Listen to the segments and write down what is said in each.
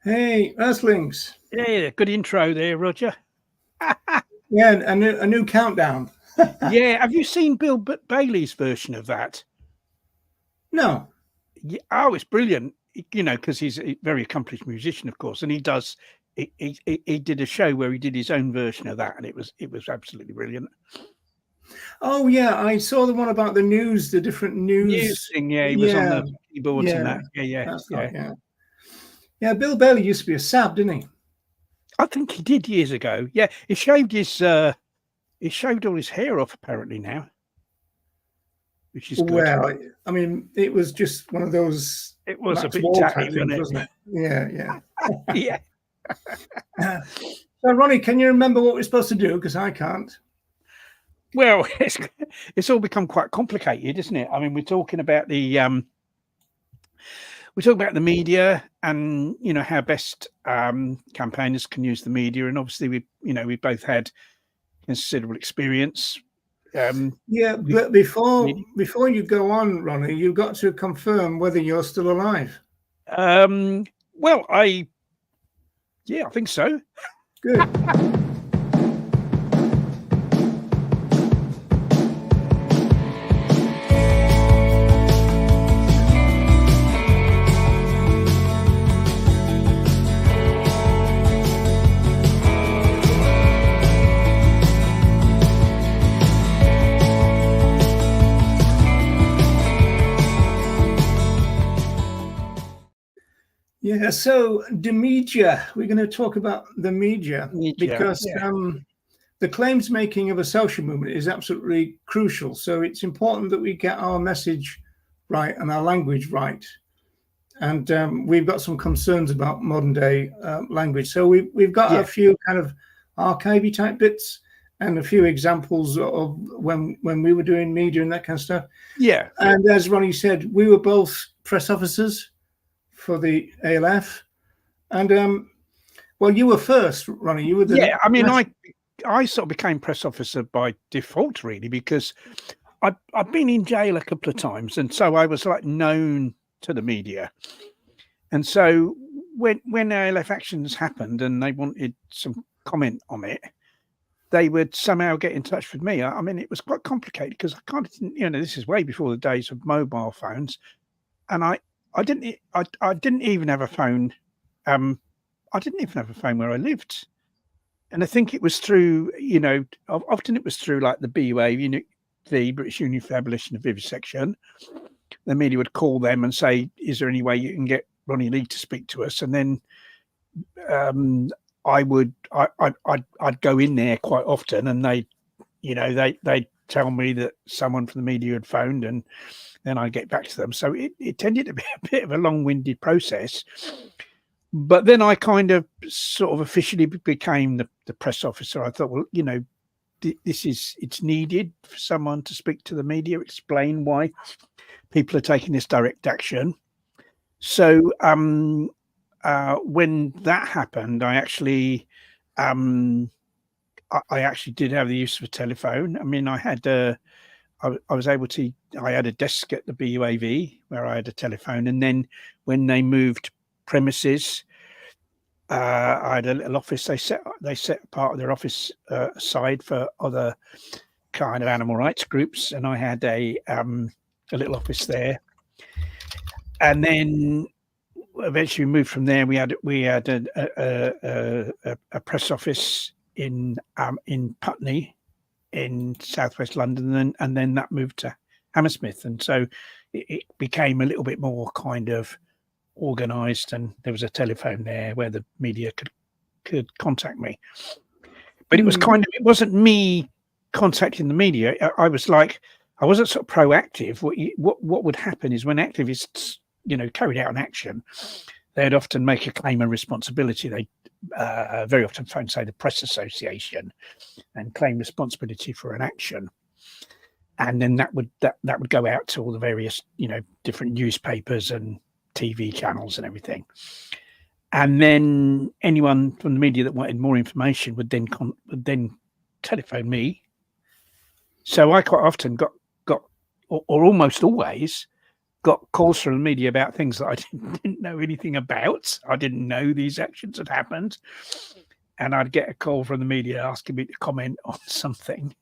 Hey, Earthlings. Yeah, good intro there, Roger. Yeah, a new countdown. Yeah, have you seen Bill Bailey's version of that? No. Yeah, oh, it's brilliant. Because he's a very accomplished musician, of course, and he does. He did a show where he did his own version of that, and it was absolutely brilliant. Oh, yeah, I saw the one about the news, the different News news. thing, yeah, he was on Yeah, the keyboards and yeah, that. Yeah, that's yeah. right. Yeah, yeah. Bill Bailey used to be a sab, didn't he? I think he did years ago. Yeah, he shaved all his hair off apparently now, which is good. Well, I mean, it was just one of those It was a Max bit Wall tatty, type things, wasn't wasn't it? it? Yeah, Yeah. yeah. So, Ronnie, can you remember what we're supposed to do? Because I can't. Well, it's all become quite complicated, isn't it? I mean, we're talking about the media and how best campaigners can use the media, and obviously we both had considerable experience. Yeah, but before you go on, Ronnie, you've got to confirm whether you're still alive. Well, I think so. Good. Yeah, so the media, we're going to talk about the media because the claims making of a social movement is absolutely crucial. So it's important that we get our message right and our language right. And we've got some concerns about modern day language. So we've got a few kind of archivy type bits and a few examples of when we were doing media and that kind of stuff. Yeah. And as Ronnie said, we were both press officers for the ALF, and well, you were first, Ronnie. You were the I mean, I sort of became press officer by default, really, because I've been in jail a couple of times, and so I was like known to the media, and so when ALF actions happened and they wanted some comment on it, they would somehow get in touch with me. I mean, it was quite complicated because I kind of didn't, this is way before the days of mobile phones, and I didn't even have a phone. I didn't even have a phone where I lived. And I think it was through, often it was through like the BUA, the British Union for Abolition of Vivisection. The media would call them and say, "Is there any way you can get Ronnie Lee to speak to us?" And then I'd go in there quite often, and they'd tell me that someone from the media had phoned, and then I'd get back to them. So it tended to be a bit of a long-winded process. But then I kind of sort of officially became the press officer. I thought, well, it's needed for someone to speak to the media, explain why people are taking this direct action. So when that happened, I actually did have the use of a telephone. I mean, I had I had a desk at the BUAV where I had a telephone, and then when they moved premises, I had a little office. They set part of their office aside for other kind of animal rights groups, and I had a little office there. And then eventually we moved from there. We had a press office in Putney in southwest London, and then that moved to Hammersmith, and so it became a little bit more kind of organized, and there was a telephone there where the media could contact me. But it was it wasn't me contacting the media. I wasn't sort of proactive. What would happen is when activists carried out an action, they'd often make a claim of responsibility. They very often phone, say, the Press Association and claim responsibility for an action, and then that would go out to all the various different newspapers and TV channels and everything. And then anyone from the media that wanted more information would then telephone me. So I quite often got or almost always got calls from the media about things that I didn't know anything about. I didn't know these actions had happened. And I'd get a call from the media asking me to comment on something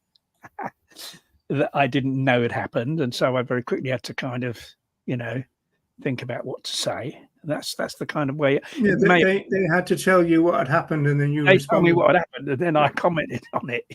that I didn't know had happened. And so I very quickly had to kind of, think about what to say. That's the kind of way. Yeah, they had to tell you what had happened, and then you They responded. told me what had happened, and then I commented on it.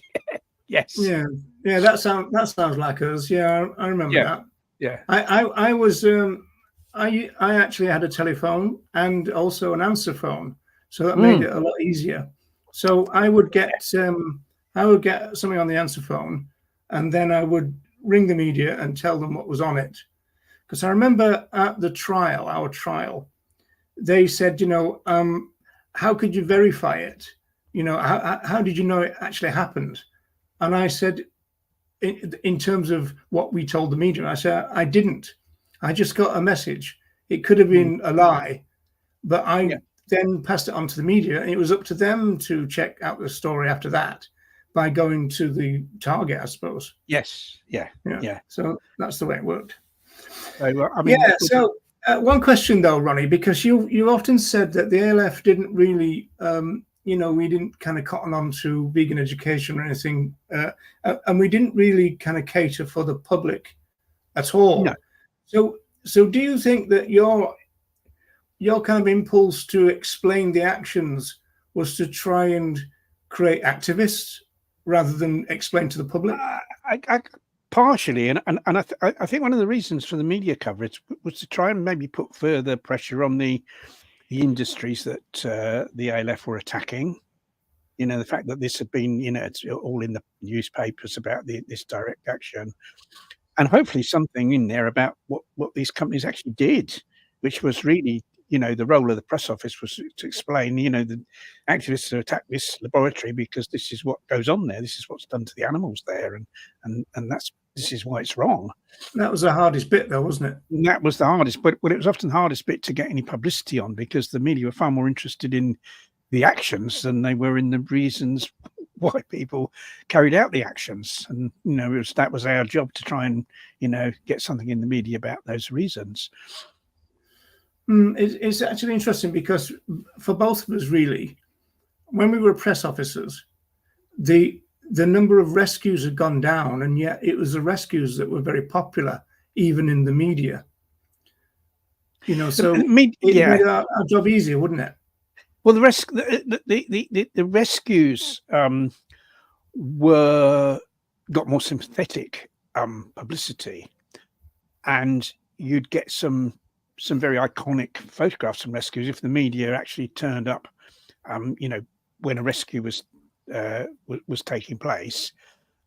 Yes. Yeah. That sounds like us. Yeah, I remember that. Yeah. I was I actually had a telephone and also an answer phone, so that made it a lot easier. So I would get something on the answer phone, and then I would ring the media and tell them what was on it. Because I remember at our trial, they said, how could you verify it? How did you know it actually happened? And I said, in terms of what we told the media, I said, I didn't. I just got a message. It could have been a lie, but I then passed it on to the media, and it was up to them to check out the story after that by going to the target, I suppose. Yes. Yeah. So that's the way it worked. So, I mean, So one question though, Ronnie, because you often said that the ALF didn't really, we didn't kind of cotton on to vegan education or anything, and we didn't really kind of cater for the public at all. No. So do you think that your kind of impulse to explain the actions was to try and create activists rather than explain to the public? Partially, and I think one of the reasons for the media coverage was to try and maybe put further pressure on the industries that the ALF were attacking. The fact that this had been, it's all in the newspapers about this direct action, and hopefully something in there about what these companies actually did, which was really, the role of the press office was to explain, the activists who attacked this laboratory because this is what goes on there. This is what's done to the animals there. And this is why it's wrong. That was the hardest bit though, wasn't it? And that was the hardest, but it was often the hardest bit to get any publicity on, because the media were far more interested in the actions than they were in the reasons why people carried out the actions. And, that was our job to try and, get something in the media about those reasons. It's actually interesting because for both of us, really, when we were press officers, the number of rescues had gone down, and yet it was the rescues that were very popular, even in the media. So it made our job easier, wouldn't it? Well, the rescues got more sympathetic publicity, and you'd get some very iconic photographs from rescues if the media actually turned up, when a rescue was taking place,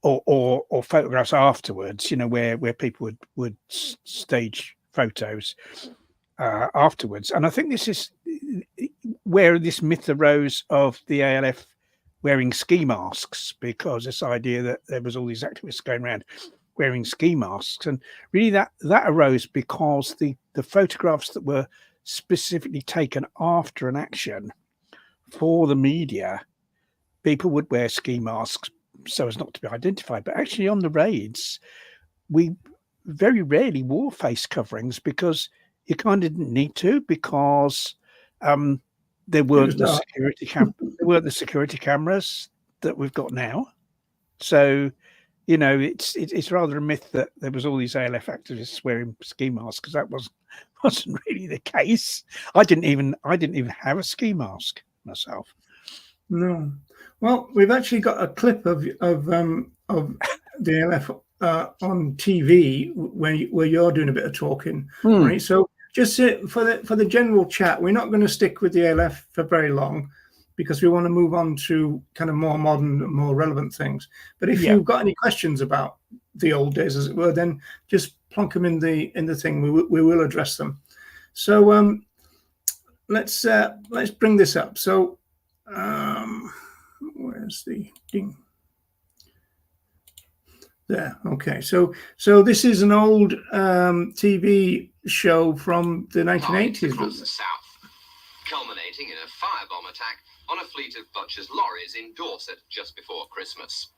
or photographs afterwards, where people would stage photos afterwards. And I think this is where this myth arose of the ALF wearing ski masks, because this idea that there was all these activists going around wearing ski masks, and really that arose because the photographs that were specifically taken after an action for the media, people would wear ski masks so as not to be identified. But actually on the raids, we very rarely wore face coverings because you kind of didn't need to, because there weren't the security cameras that we've got now. So, it's rather a myth that there was all these ALF activists wearing ski masks, because that wasn't really the case. I didn't even have a ski mask myself. No. Well, we've actually got a clip of the ALF on TV where you're doing a bit of talking, right? So just for the general chat, we're not going to stick with the ALF for very long, because we want to move on to kind of more modern, more relevant things. But if you've got any questions about the old days, as it were, then just plonk them in the thing. We will address them. So let's bring this up. So where's the ding? There. Okay. So this is an old TV show from the 1980s. Across the south, culminating in a firebomb attack on a fleet of butchers' lorries in Dorset just before Christmas.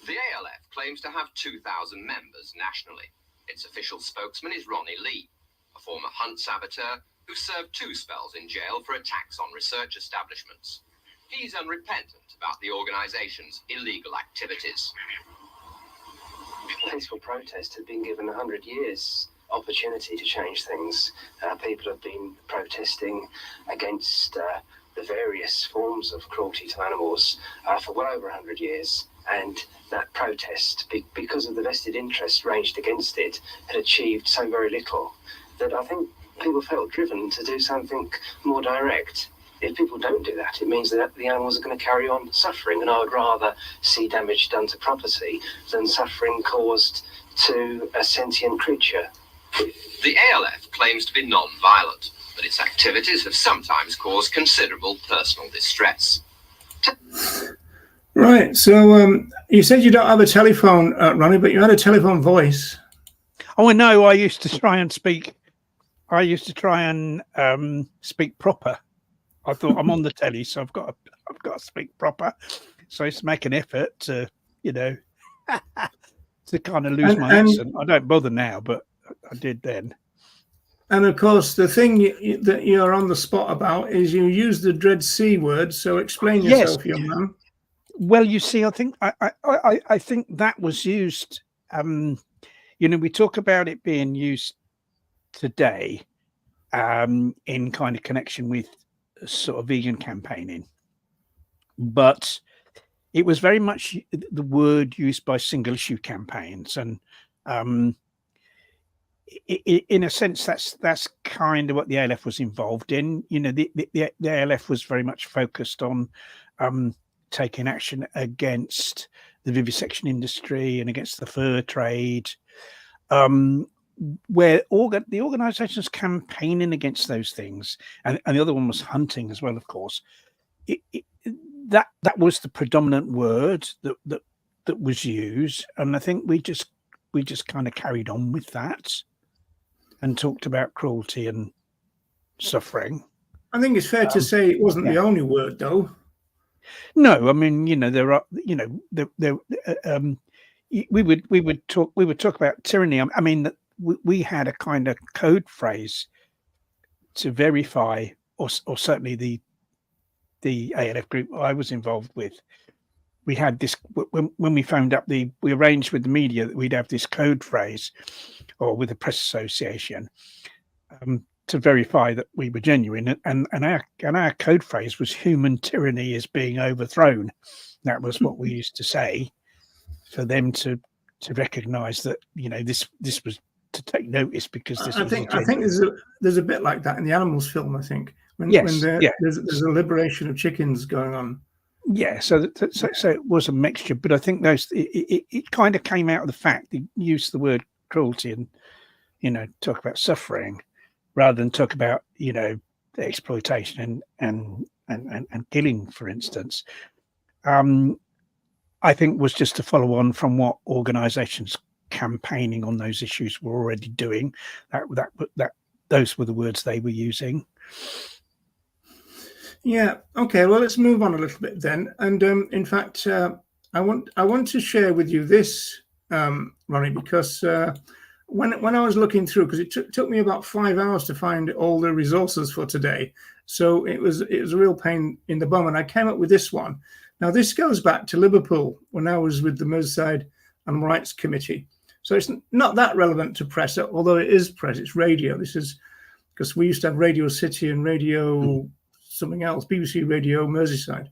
The ALF claims to have 2,000 members nationally. Its official spokesman is Ronnie Lee, a former hunt saboteur who served 2 spells in jail for attacks on research establishments. He's unrepentant about the organisation's illegal activities. Peaceful protest had been given 100 years opportunity to change things. People have been protesting against the various forms of cruelty to animals for well over 100 years. And that protest, because of the vested interest ranged against it, had achieved so very little that I think people felt driven to do something more direct. If people don't do that, it means that the animals are going to carry on suffering, and I would rather see damage done to property than suffering caused to a sentient creature. The ALF claims to be non-violent, but its activities have sometimes caused considerable personal distress. Right, so you said you don't have a telephone, Ronnie, but you had a telephone voice. Oh, I know. I used to try and speak proper. I thought I'm on the telly, so I've got to speak proper. So I used to make an effort to, to kind of lose my accent. I don't bother now, but I did then. And of course, the thing that you're on the spot about is you use the dread C word. So explain yourself, young man. Well, you see, I think I think that was used. We talk about it being used today in kind of connection with sort of vegan campaigning, but it was very much the word used by single issue campaigns, and in a sense that's kind of what the ALF was involved in. The ALF was very much focused on taking action against the vivisection industry and against the fur trade, where the organisations campaigning against those things, and the other one was hunting as well, of course. That was the predominant word that was used, and I think we just kind of carried on with that and talked about cruelty and suffering. I think it's fair to say it wasn't the only word, though. No, I mean, there are, we would talk about tyranny. I mean, we had a kind of code phrase to verify, or certainly the ALF group I was involved with. We had this when we found out we arranged with the media that we'd have this code phrase, or with the press association, to verify that we were genuine. And our code phrase was "human tyranny is being overthrown." That was what we used to say for them to recognise that this was to take notice, because this. I think there's a bit like that in the Animals film. I think when there's a liberation of chickens going on. Yeah, so it was a mixture, but I think it kind of came out of the fact they used the word cruelty and talk about suffering rather than talk about the exploitation and killing, for instance. I think was just to follow on from what organisations campaigning on those issues were already doing. That those were the words they were using. Yeah. Okay. Well, let's move on a little bit then. And in fact, I want to share with you this, Ronnie, because when I was looking through, because it took me about 5 hours to find all the resources for today, so it was a real pain in the bum, and I came up with this one. Now, this goes back to Liverpool when I was with the Merseyside Animal Rights Committee. So it's not that relevant to press, although it is press. It's radio. This is because we used to have Radio City and Radio something else, BBC Radio Merseyside.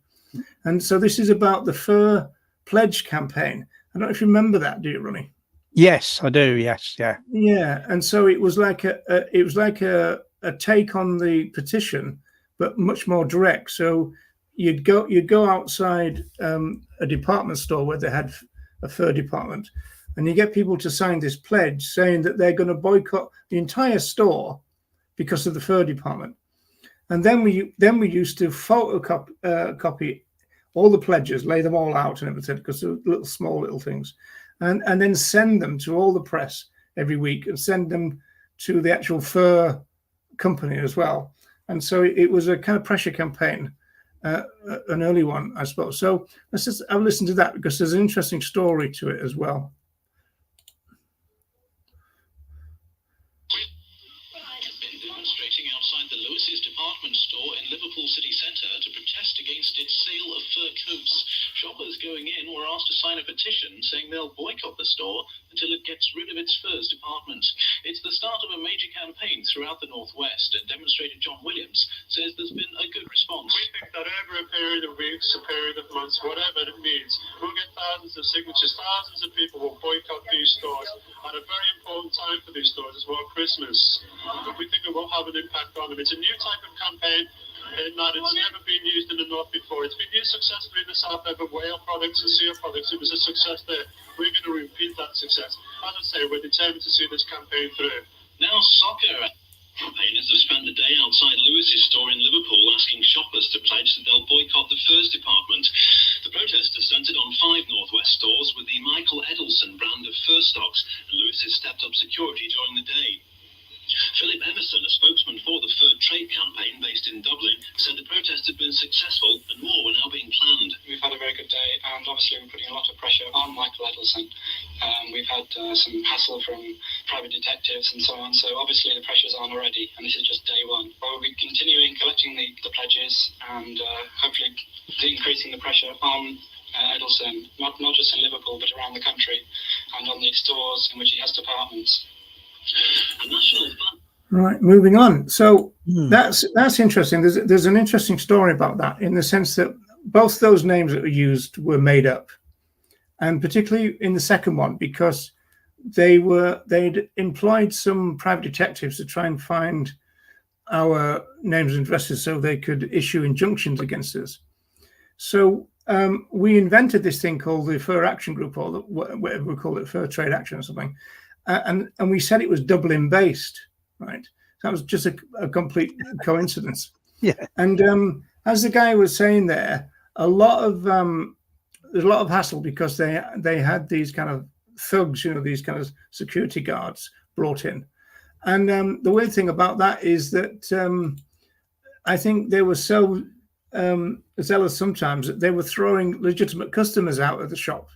And so this is about the Fur Pledge campaign. I don't know if you remember that, do you, Ronnie? Yes, I do. Yes, yeah. Yeah, and so it was like a take on the petition, but much more direct. So you'd go outside a department store where they had a fur department, and you get people to sign this pledge saying that they're going to boycott the entire store because of the fur department. And then we used to photocopy all the pledges, lay them all out and everything, because they're small little things, and then send them to all the press every week and send them to the actual fur company as well. And so it was a kind of pressure campaign, an early one, I suppose. So let's just have a listen to that, because there's an interesting story to it as well. protest against its sale of fur coats. Shoppers going in were asked to sign a petition saying they'll boycott the store until it gets rid of its furs department. It's the start of a major campaign throughout the Northwest, and demonstrator John Williams says there's been a good response. We think that over a period of weeks, a period of months, whatever it means, we'll get thousands of signatures, thousands of people will boycott these stores at a very important time for these stores as well, Christmas. We think it will have an impact on them. It's a new type of campaign in that it's never been used in the North before. It's been used successfully in the South over whale products and seal products. It was a success there. We're going to repeat that success. As I say, we're determined to see this campaign through. Now soccer. Campaigners have spent the day outside Lewis's store in Liverpool asking shoppers to pledge that they'll boycott the furs department. The protest has centred on 5 Northwest stores with the Michael Edelson brand of fur stocks, and Lewis has stepped up security during the day. Philip Emerson, a spokesman for the Fur Trade campaign based in Dublin, said the protest had been successful and more were now being planned. We've had a very good day, and obviously we're putting a lot of pressure on Michael Edelson. We've had some hassle from private detectives and so on, so obviously the pressure's on already, and this is just day one. But we'll be continuing collecting the pledges and hopefully increasing the pressure on Edelson, not just in Liverpool, but around the country, and on the stores in which he has departments. Right, moving on. So that's interesting. There's an interesting story about that, in the sense that both those names that were used were made up, and particularly in the second one, because they'd employed some private detectives to try and find our names and addresses so they could issue injunctions against us. So we invented this thing called the Fur Action Group, or whatever we call it, Fur Trade Action or something. And we said it was Dublin based, right? That was just a complete coincidence. Yeah. And as the guy was saying there, there's a lot of hassle because they had these kind of thugs, these kind of security guards brought in. And the weird thing about that is that I think they were so zealous sometimes that they were throwing legitimate customers out of the shop.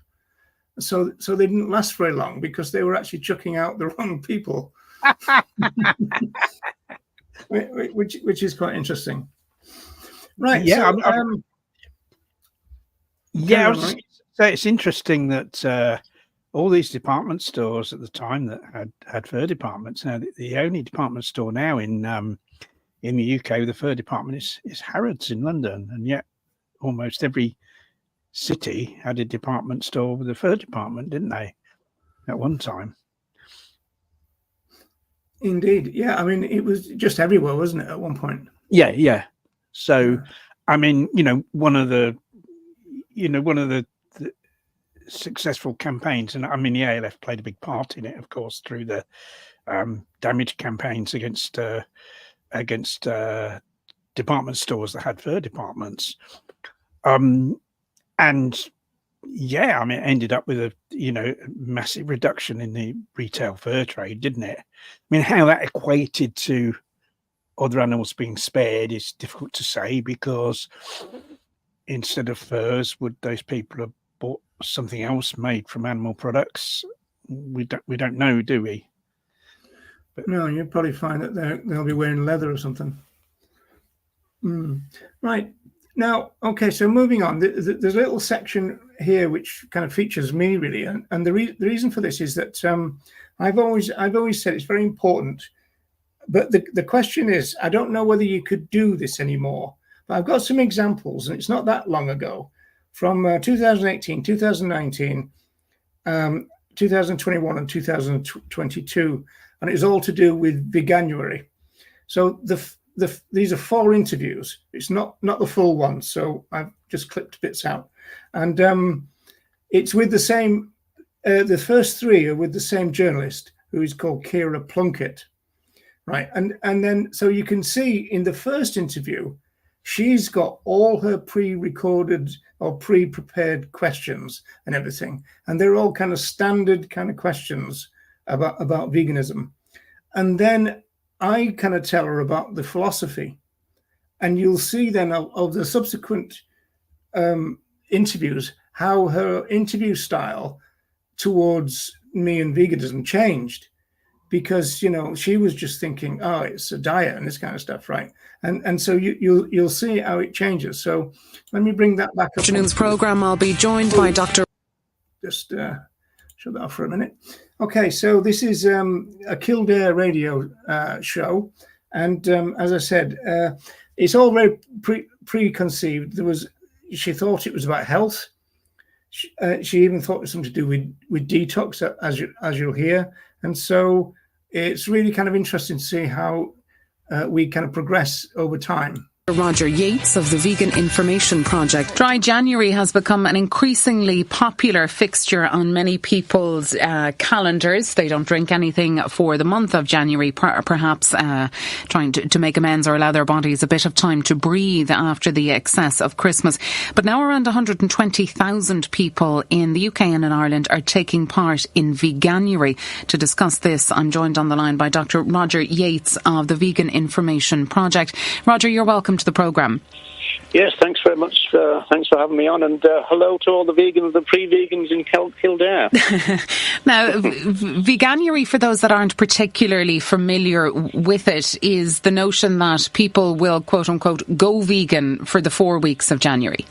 So they didn't last very long because they were actually chucking out the wrong people, which is quite interesting. Right. Yeah. So it's interesting that all these department stores at the time that had fur departments. Now the only department store now in the UK with a fur department is Harrods in London, and yet almost every city had a department store with a fur department, didn't they, at one time? Indeed. Yeah. I mean, it was just everywhere, wasn't it, at one point? Yeah. So, I mean, one of the successful campaigns, and I mean, the ALF played a big part in it, of course, through the damage campaigns against department stores that had fur departments. And yeah, I mean, it ended up with a massive reduction in the retail fur trade, didn't it? I mean, how that equated to other animals being spared is difficult to say, because instead of furs, would those people have bought something else made from animal products? We don't know, do we? But no, you'll probably find that they'll be wearing leather or something. Right. Now, okay, so moving on, there's a little section here which kind of features me, really, and the reason for this is that I've always said it's very important, but the question is, I don't know whether you could do this anymore, but I've got some examples, and it's not that long ago, from 2018, 2019, 2021, and 2022, and it's all to do with Veganuary. So these are 4 interviews. It's not the full one, so I've just clipped bits out, and it's with the same. The first 3 are with the same journalist, who is called Kira Plunkett, right? And then so you can see in the first interview, she's got all her pre-recorded or pre-prepared questions and everything, and they're all kind of standard kind of questions about veganism, and then I kind of tell her about the philosophy, and you'll see then of the subsequent interviews how her interview style towards me and veganism changed, because, you know, she was just thinking, oh, it's a diet and this kind of stuff, right? And so you'll see how it changes. So let me bring that back up. Afternoon's programme, I'll be joined by Dr. Just shut that off for a minute. Okay, so this is a Kildare radio show. And as I said, it's all very preconceived. She thought it was about health. She even thought it was something to do with detox, as you'll hear. And so it's really kind of interesting to see how we kind of progress over time. Roger Yates of the Vegan Information Project. Dry January has become an increasingly popular fixture on many people's calendars. They don't drink anything for the month of January, perhaps trying to make amends or allow their bodies a bit of time to breathe after the excess of Christmas. But now around 120,000 people in the UK and in Ireland are taking part in Veganuary. To discuss this, I'm joined on the line by Dr. Roger Yates of the Vegan Information Project. Roger, you're welcome to the programme. Yes, thanks very much. Thanks for having me on, and hello to all the vegans, the pre-vegans in Kildare. Now, Veganuary, for those that aren't particularly familiar with it, is the notion that people will, quote-unquote, go vegan for the 4 weeks of January.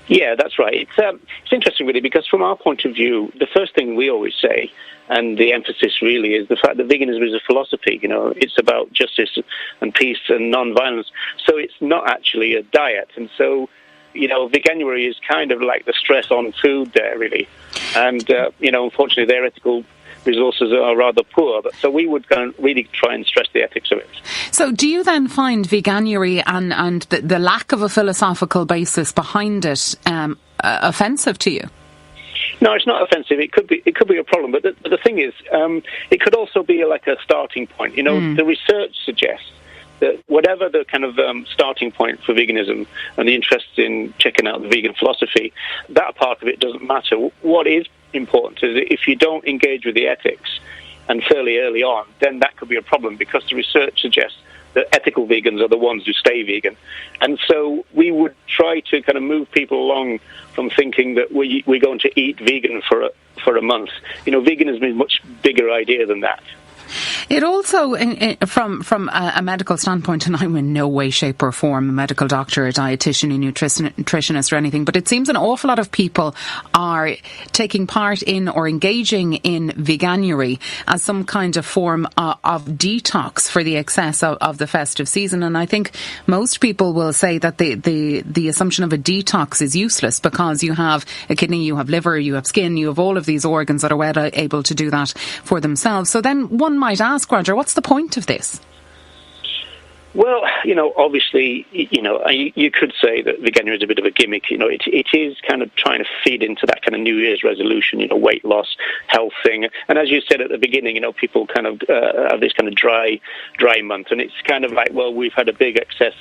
Yeah, that's right. It's interesting, really, because from our point of view, the first thing we always say, and the emphasis really is the fact that veganism is a philosophy. You know, it's about justice and peace and non-violence. So it's not actually a diet. And so, you know, Veganuary is kind of like the stress on food there, really. And, you know, unfortunately, their ethical resources are rather poor. But so we would really try and stress the ethics of it. So do you then find Veganuary and the lack of a philosophical basis behind it offensive to you? No, it's not offensive. It could be a problem, but the thing is, it could also be like a starting point. You know, the research suggests that whatever the kind of starting point for veganism and the interest in checking out the vegan philosophy, that part of it doesn't matter. What is important is that if you don't engage with the ethics and fairly early on, then that could be a problem, because the research suggests that ethical vegans are the ones who stay vegan. And so we would try to kind of move people along from thinking that we're going to eat vegan for a month. You know, veganism is a much bigger idea than that. It also, from a medical standpoint, and I'm in no way, shape or form a medical doctor, a dietitian, a nutritionist or anything, but it seems an awful lot of people are taking part in or engaging in Veganuary as some kind of form of detox for the excess of the festive season. And I think most people will say that the assumption of a detox is useless, because you have a kidney, you have liver, you have skin, you have all of these organs that are well able to do that for themselves. So then one might ask, Roger, what's the point of this? Well, you know, obviously, you know, you could say that Veganuary is a bit of a gimmick. You know, it is kind of trying to feed into that kind of New Year's resolution, you know, weight loss, health thing. And as you said at the beginning, you know, people kind of have this kind of dry month. And it's kind of like, well, we've had a big excess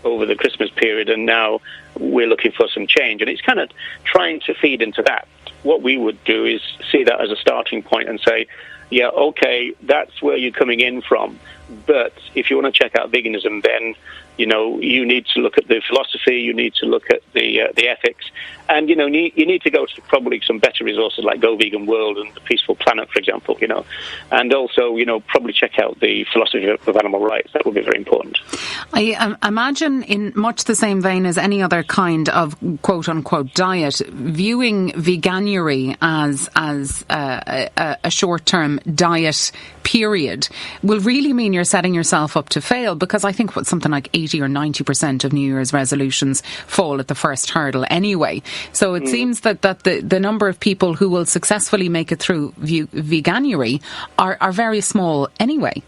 over the Christmas period, and now we're looking for some change. And it's kind of trying to feed into that. What we would do is see that as a starting point and say, yeah, okay, that's where you're coming in from. But if you want to check out veganism, then, you know, you need to look at the philosophy, you need to look at the ethics, and, you know, you need to go to probably some better resources like Go Vegan World and the Peaceful Planet, for example, you know, and also, you know, probably check out the philosophy of animal rights. That would be very important. I imagine, in much the same vein as any other kind of quote-unquote diet, viewing Veganuary as a short-term diet period will really mean you're setting yourself up to fail, because I think something like 80 or 90% of New Year's resolutions fall at the first hurdle anyway. So it seems that the number of people who will successfully make it through Veganuary are very small anyway.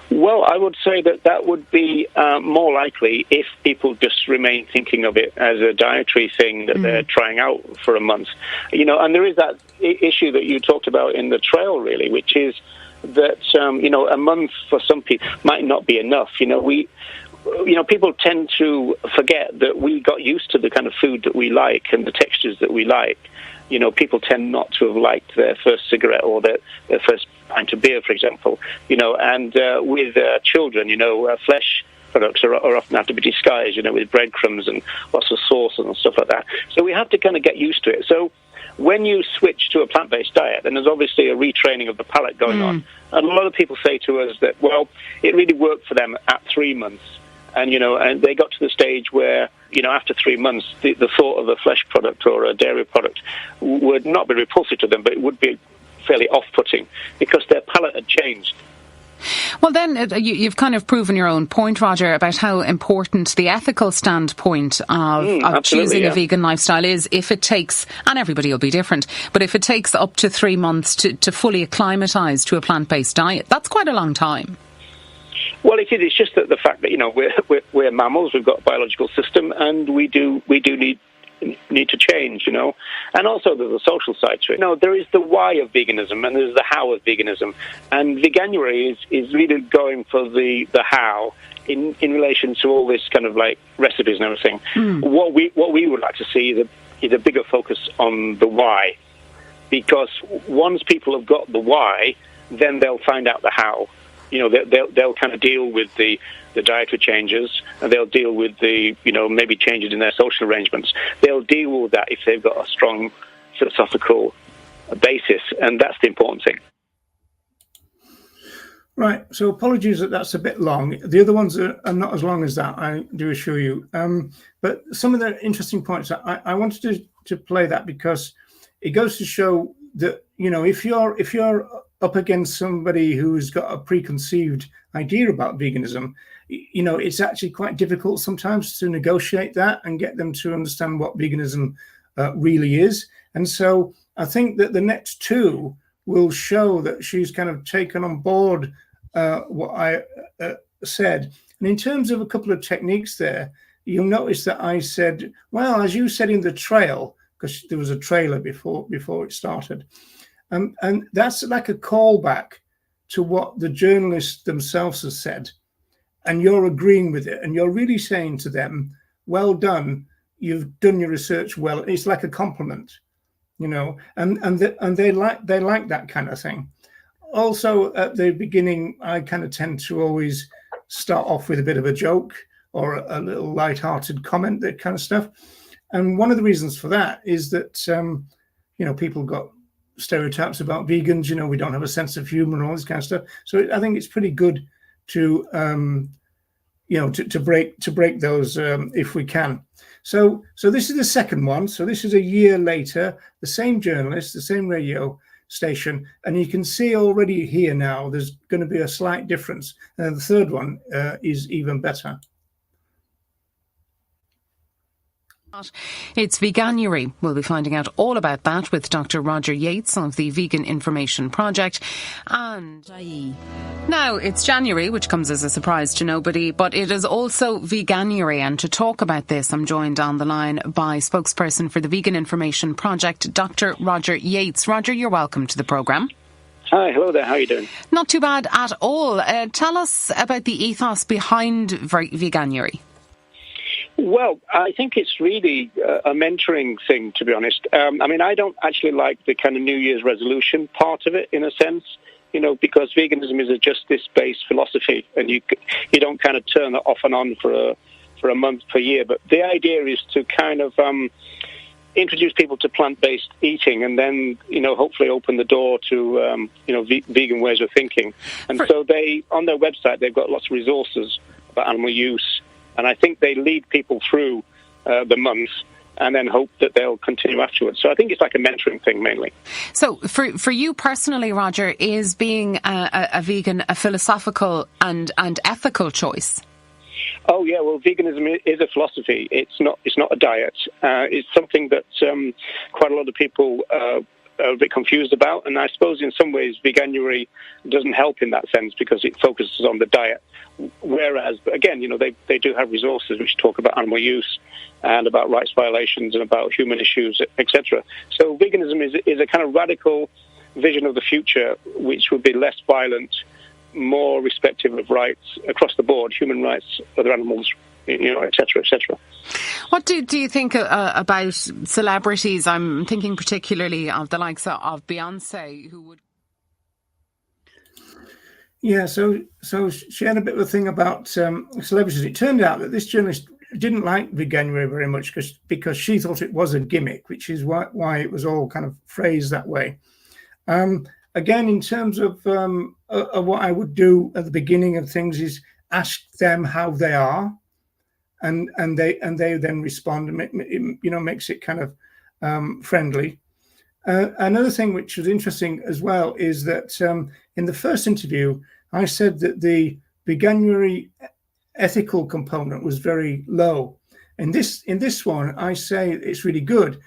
Well, I would say that would be more likely if people just remain thinking of it as a dietary thing that they're trying out for a month. You know, and there is that issue that you talked about in the trail, really, which is that, you know, a month for some people might not be enough. You know, people tend to forget that we got used to the kind of food that we like and the textures that we like. You know, people tend not to have liked their first cigarette or their first pint of beer, for example. You know, and with children, you know, flesh products are often have to be disguised, with breadcrumbs and lots of sauce and stuff like that. So we have to kind of get used to it. So when you switch to a plant-based diet, then there's obviously a retraining of the palate going on. And a lot of people say to us that, well, it really worked for them at 3 months. And, and they got to the stage where, after 3 months, the thought of a flesh product or a dairy product would not be repulsive to them, but it would be fairly off-putting because their palate had changed. Well, then you've kind of proven your own point, Roger, about how important the ethical standpoint of choosing a vegan lifestyle is. If it takes, and everybody will be different, but if it takes up to 3 months to fully acclimatise to a plant-based diet, that's quite a long time. Well, it is. It's just that the fact that we're mammals, we've got a biological system, and we do need to change, and also there's a social side to it. There is the why of veganism and there's the how of veganism, and veganuary is really going for the how in relation to all this kind of like recipes and everything. What we would like to see is a bigger focus on the why, because once people have got the why, then they'll find out the how. They'll kind of deal with the dietary changes, and they'll deal with the, maybe changes in their social arrangements. They'll deal with that if they've got a strong philosophical basis, and that's the important thing. Right, so apologies that's a bit long. The other ones are not as long as that, I do assure you. But some of the interesting points, I wanted to play that because it goes to show that, if you're up against somebody who's got a preconceived idea about veganism, it's actually quite difficult sometimes to negotiate that and get them to understand what veganism really is. And so I think that the next two will show that she's kind of taken on board what I said. And in terms of a couple of techniques there, you'll notice that I said, well, as you said in the trail, because there was a trailer before it started, and that's like a callback to what the journalists themselves have said, and you're agreeing with it, and you're really saying to them, well done, you've done your research well. It's like a compliment, and they like that kind of thing. Also, at the beginning, I kind of tend to always start off with a bit of a joke or a little light-hearted comment, that kind of stuff. And one of the reasons for that is that people got stereotypes about vegans. We don't have a sense of humor and all this kind of stuff. So I think it's pretty good to to break those if we can. So this is the second one. So this is a year later, the same journalist, the same radio station, and you can see already here now there's going to be a slight difference. And the third one is even better. It's veganuary. We'll be finding out all about that with Dr. Roger Yates of the Vegan Information Project. And now it's January, which comes as a surprise to nobody, but it is also veganuary. And to talk about this, I'm joined on the line by spokesperson for the Vegan Information Project, Dr. Roger Yates. Roger, you're welcome to the programme. Hi, hello there. How are you doing? Not too bad at all. Tell us about the ethos behind veganuary. Well, I think it's really a mentoring thing, to be honest. I don't actually like the kind of New Year's resolution part of it, in a sense, because veganism is a justice-based philosophy, and you don't kind of turn that off and on for a month per year. But the idea is to kind of introduce people to plant-based eating, and then hopefully open the door to vegan ways of thinking. And so they, on their website, they've got lots of resources about animal use. And I think they lead people through the months and then hope that they'll continue afterwards. So I think it's like a mentoring thing mainly. So for you personally, Roger, is being a vegan a philosophical and ethical choice? Oh, yeah. Well, veganism is a philosophy. It's not a diet. It's something that quite a lot of people are a bit confused about. And I suppose in some ways veganuary doesn't help in that sense because it focuses on the diet. Whereas, again, they do have resources which talk about animal use and about rights violations and about human issues, etc. So veganism is a kind of radical vision of the future which would be less violent, more respectful of rights across the board, human rights, other animals, etc., etc. What do you think about celebrities? I'm thinking particularly of the likes of Beyonce, who would... Yeah, so she had a bit of a thing about celebrities. It turned out that this journalist didn't like Veganuary very much because she thought it was a gimmick, which is why it was all kind of phrased that way. Again, in terms of what I would do at the beginning of things is ask them how they are, and they then respond, and makes it kind of friendly. Another thing which was interesting as well is that in the first interview, I said that the Veganuary ethical component was very low. In this one, I say it's really good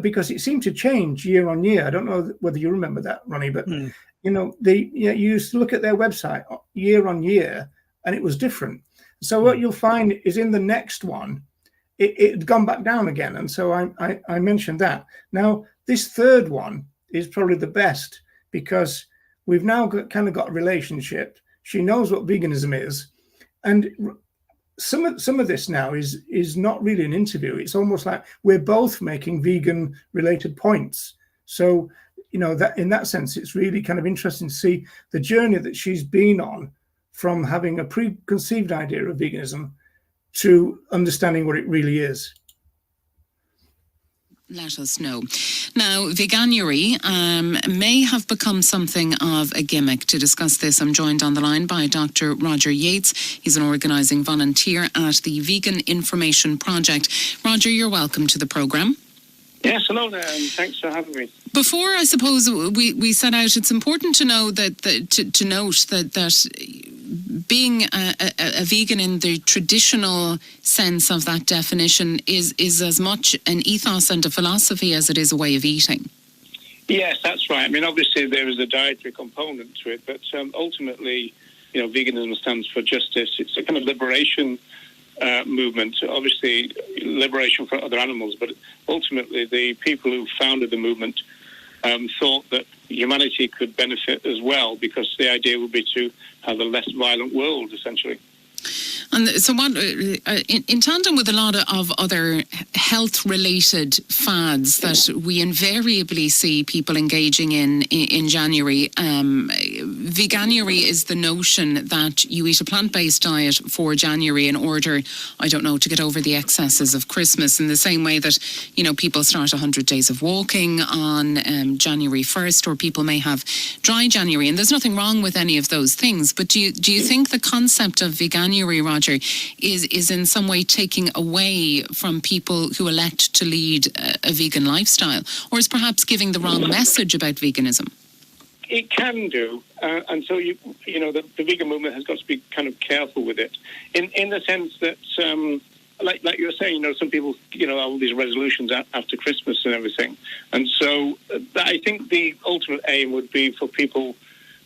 because it seemed to change year on year. I don't know whether you remember that, Ronnie, but you used to look at their website year on year, and it was different. So what you'll find is in the next one, it had gone back down again, and so I mentioned that. Now this third one is probably the best because we've now got a relationship. She knows what veganism is, and some of this now is not really an interview. It's almost like we're both making vegan related points. So that in that sense, it's really kind of interesting to see the journey that she's been on from having a preconceived idea of veganism to understanding what it really is. Let us know. Now, Veganuary may have become something of a gimmick. To discuss this, I'm joined on the line by Dr. Roger Yates. He's an organising volunteer at the Vegan Information Project. Roger, you're welcome to the programme. Yes, hello there, and thanks for having me. Before, I suppose, we set out, it's important to know to note that being a vegan in the traditional sense of that definition is as much an ethos and a philosophy as it is a way of eating. Yes, that's right. I mean, obviously there is a dietary component to it, but ultimately, veganism stands for justice. It's a kind of liberation movement, obviously liberation for other animals, but ultimately the people who founded the movement thought that humanity could benefit as well, because the idea would be to have a less violent world, essentially. And so what, in tandem with a lot of other health-related fads that we invariably see people engaging in January, Veganuary is the notion that you eat a plant-based diet for January in order, I don't know, to get over the excesses of Christmas, in the same way that, people start 100 days of walking on January 1st, or people may have dry January, and there's nothing wrong with any of those things. But do you think the concept of Veganuary, Roger, is in some way taking away from people who elect to lead a vegan lifestyle, or is perhaps giving the wrong message about veganism? It can do, and so the vegan movement has got to be kind of careful with it, in the sense that, like you were saying, some people, all these resolutions after Christmas and everything, and so I think the ultimate aim would be for people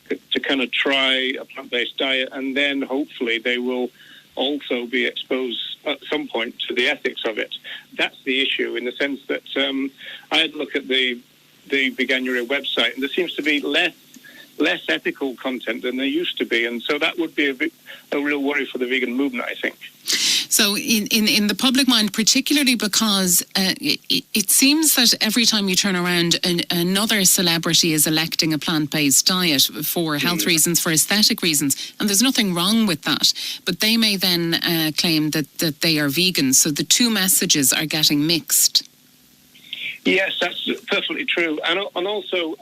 to kind of try a plant-based diet, and then hopefully they will also be exposed at some point to the ethics of it. That's the issue, in the sense that I had a look at the Veganuary website, and there seems to be less ethical content than there used to be, and so that would be a real worry for the vegan movement, I think. So in the public mind, particularly because it seems that every time you turn around, another celebrity is electing a plant-based diet for health reasons, for aesthetic reasons, and there's nothing wrong with that. But they may then claim that they are vegan, so the two messages are getting mixed. Yes, that's perfectly true. And also,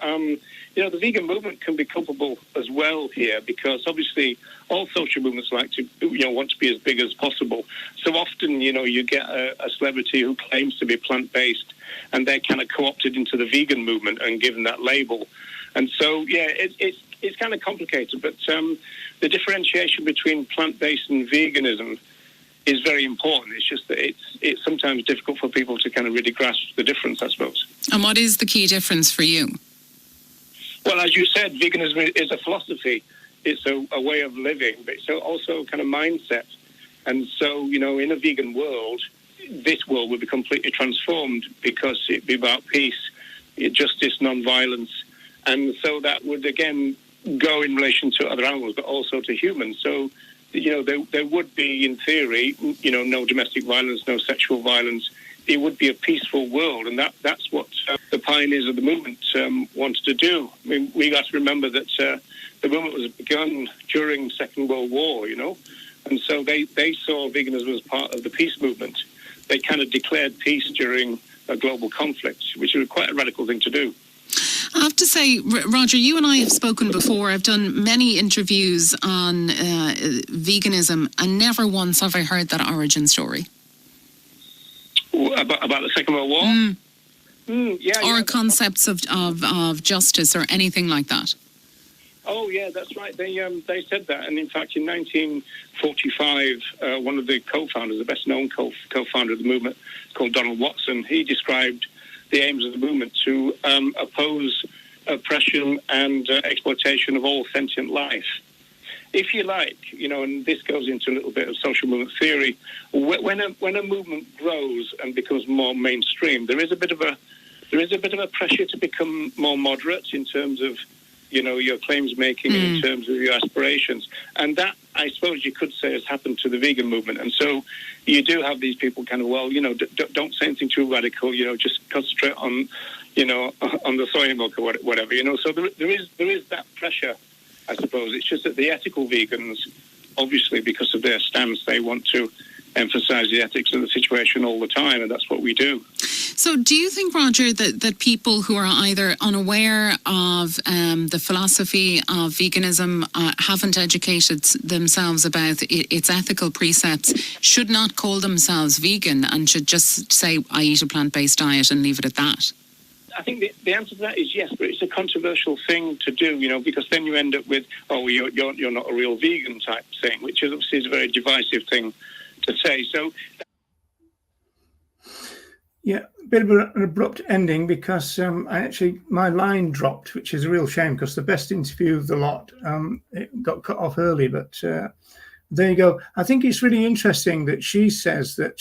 the vegan movement can be culpable as well here, because obviously all social movements like to, want to be as big as possible. So often, you get a celebrity who claims to be plant-based, and they're kind of co-opted into the vegan movement and given that label. And so, it's kind of complicated, but the differentiation between plant-based and veganism is very important. It's just that it's sometimes difficult for people to kind of really grasp the difference, I suppose. And what is the key difference for you? Well, as you said, veganism is a philosophy. It's a way of living, but it's also kind of mindset. And so, in a vegan world, this world would be completely transformed, because it'd be about peace, justice, non-violence. And so that would, again, go in relation to other animals, but also to humans. So, there would be, in theory, no domestic violence, no sexual violence. It would be a peaceful world, and that's what the pioneers of the movement wanted to do. I mean, we got to remember that the movement was begun during the Second World War, and so they saw veganism as part of the peace movement. They kind of declared peace during a global conflict, which was quite a radical thing to do. I have to say, Roger, you and I have spoken before. I've done many interviews on veganism, and never once have I heard that origin story. About the Second World War? Or concepts of justice or anything like that. Oh, yeah, that's right. They said that. And in fact, in 1945, one of the co-founders, the best-known co-founder of the movement, called Donald Watson, he described the aims of the movement to oppose oppression and exploitation of all sentient life. If you like, and this goes into a little bit of social movement theory, when a movement grows and becomes more mainstream, there is a bit of a pressure to become more moderate in terms of, your claims making, in terms of your aspirations. And that, I suppose you could say, has happened to the vegan movement. And so you do have these people kind of, don't say anything too radical, just concentrate on, on the soy milk or whatever, So there is that pressure, I suppose. It's just that the ethical vegans, obviously, because of their stance, they want to emphasize the ethics of the situation all the time, and that's what we do. So do you think, Roger, that people who are either unaware of the philosophy of veganism, haven't educated themselves about its ethical precepts, should not call themselves vegan and should just say, I eat a plant-based diet and leave it at that? I think the answer to that is yes, but it's a controversial thing to do, because then you end up with, you're not a real vegan type thing, which is obviously a very divisive thing to say. So, yeah, a bit of an abrupt ending because my line dropped, which is a real shame because the best interview of the lot, it got cut off early, but there you go. I think it's really interesting that she says that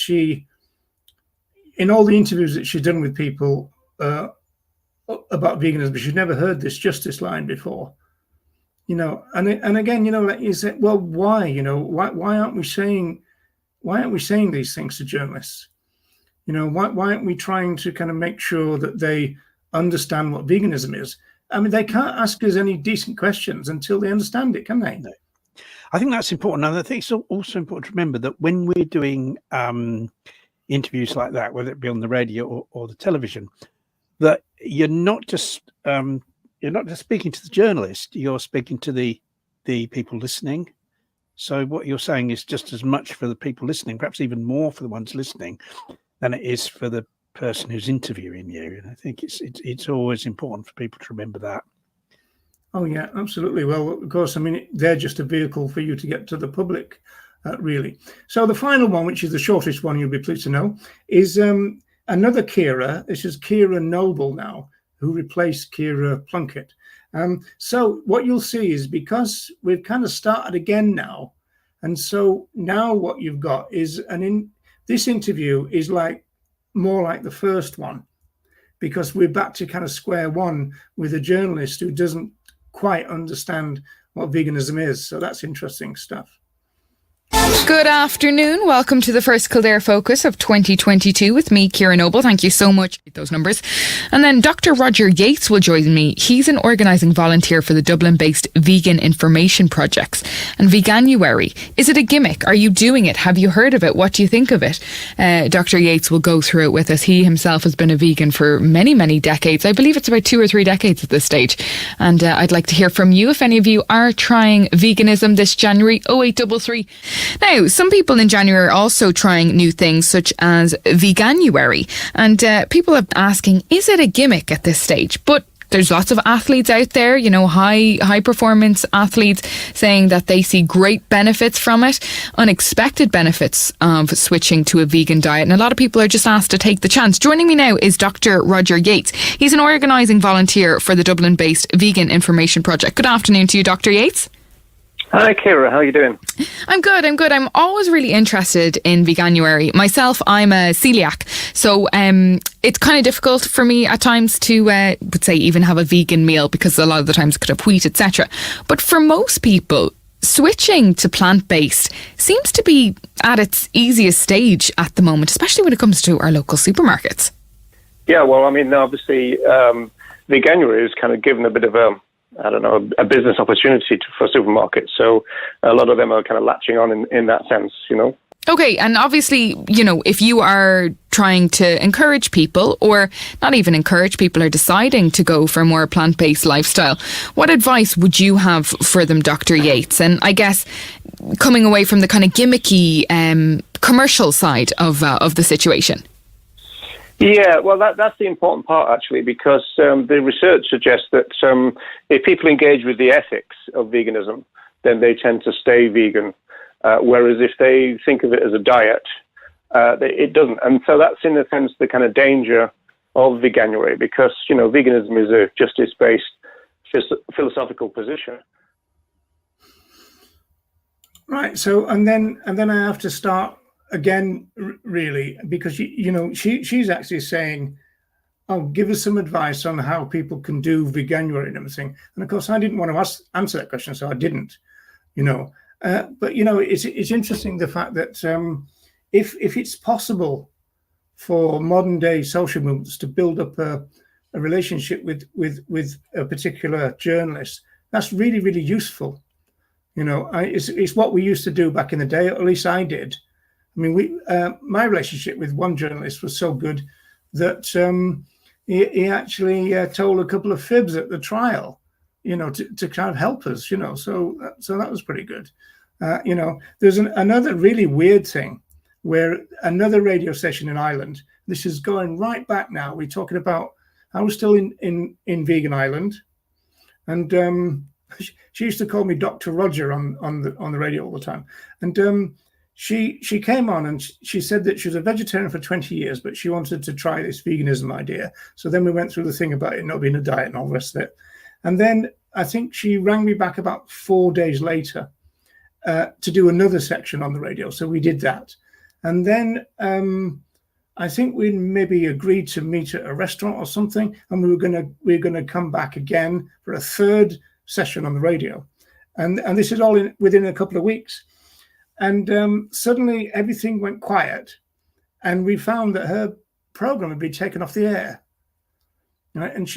in all the interviews that she's done with people about veganism, she's never heard this justice line before, and again, like you said, well, why, why aren't we saying these things to journalists? Why aren't we trying to kind of make sure that they understand what veganism is? I mean, they can't ask us any decent questions until they understand it, can they? No. I think that's important. And I think it's also important to remember that when we're doing interviews like that, whether it be on the radio or the television, that you're not just speaking to the journalist, you're speaking to the people listening. So what you're saying is just as much for the people listening, perhaps even more for the ones listening, than it is for the person who's interviewing you. And I think it's always important for people to remember that. Oh, yeah, absolutely. Well, of course, I mean, they're just a vehicle for you to get to the public, really. So the final one, which is the shortest one, you'll be pleased to know, is another Kira. This is Kira Noble now, who replaced Kira Plunkett. So what you'll see is because we've kind of started again now, and so now what you've got is this interview is more like the first one, because we're back to kind of square one with a journalist who doesn't quite understand what veganism is. So that's interesting stuff. Good afternoon. Welcome to the first Kildare Focus of 2022 with me, Ciara Noble. Thank you so much for those numbers. And then Dr. Roger Yates will join me. He's an organising volunteer for the Dublin-based Vegan Information Projects. And Veganuary, is it a gimmick? Are you doing it? Have you heard of it? What do you think of it? Dr. Yates will go through it with us. He himself has been a vegan for many, many decades. I believe it's about 2 or 3 decades at this stage. And I'd like to hear from you if any of you are trying veganism this January. 0833. Now, some people in January are also trying new things such as Veganuary, and people are asking, is it a gimmick at this stage? But there's lots of athletes out there, high performance athletes saying that they see great benefits from it, unexpected benefits of switching to a vegan diet. And a lot of people are just asked to take the chance. Joining me now is Dr. Roger Yates. He's an organising volunteer for the Dublin-based Vegan Information Project. Good afternoon to you, Dr. Yates. Hi, Ciara. How are you doing? I'm good. I'm always really interested in Veganuary. Myself, I'm a celiac. So it's kind of difficult for me at times to, would say, even have a vegan meal because a lot of the times it could have wheat, etc. But for most people, switching to plant-based seems to be at its easiest stage at the moment, especially when it comes to our local supermarkets. Yeah, well, I mean, obviously, Veganuary is kind of given a bit of a business opportunity for supermarkets. So a lot of them are kind of latching on in that sense, Okay, and obviously, if you are trying to encourage people, or not even encourage people, are deciding to go for a more plant-based lifestyle, what advice would you have for them, Dr. Yates? And I guess coming away from the kind of gimmicky commercial side of the situation. Yeah, well, that's the important part, actually, because the research suggests that if people engage with the ethics of veganism, then they tend to stay vegan. Whereas if they think of it as a diet, it doesn't. And so that's, in a sense, the kind of danger of veganuary, because, veganism is a justice-based philosophical position. Right. So, and then I have to start again, really, because, she's actually saying, oh, give us some advice on how people can do veganuary and everything. And of course, I didn't want to answer that question, so I didn't, But it's interesting, the fact that if it's possible for modern day social movements to build up a relationship with a particular journalist, that's really, really useful. It's what we used to do back in the day, or at least I did. I mean, my relationship with one journalist was so good that he actually told a couple of fibs at the trial, to kind of help us, So that was pretty good. There's another really weird thing where another radio station in Ireland, this is going right back now. We're talking about, I was still in Vegan Ireland, and she used to call me Dr. Roger on the radio all the time. And she came on and she said that she was a vegetarian for 20 years, but she wanted to try this veganism idea. So then we went through the thing about it not being a diet and all the rest of it. And then I think she rang me back about 4 days later to do another section on the radio. So we did that. And then I think we maybe agreed to meet at a restaurant or something. And we were gonna come back again for a third session on the radio. And this is all within a couple of weeks. And suddenly everything went quiet, and we found that her program had been taken off the air. Right? And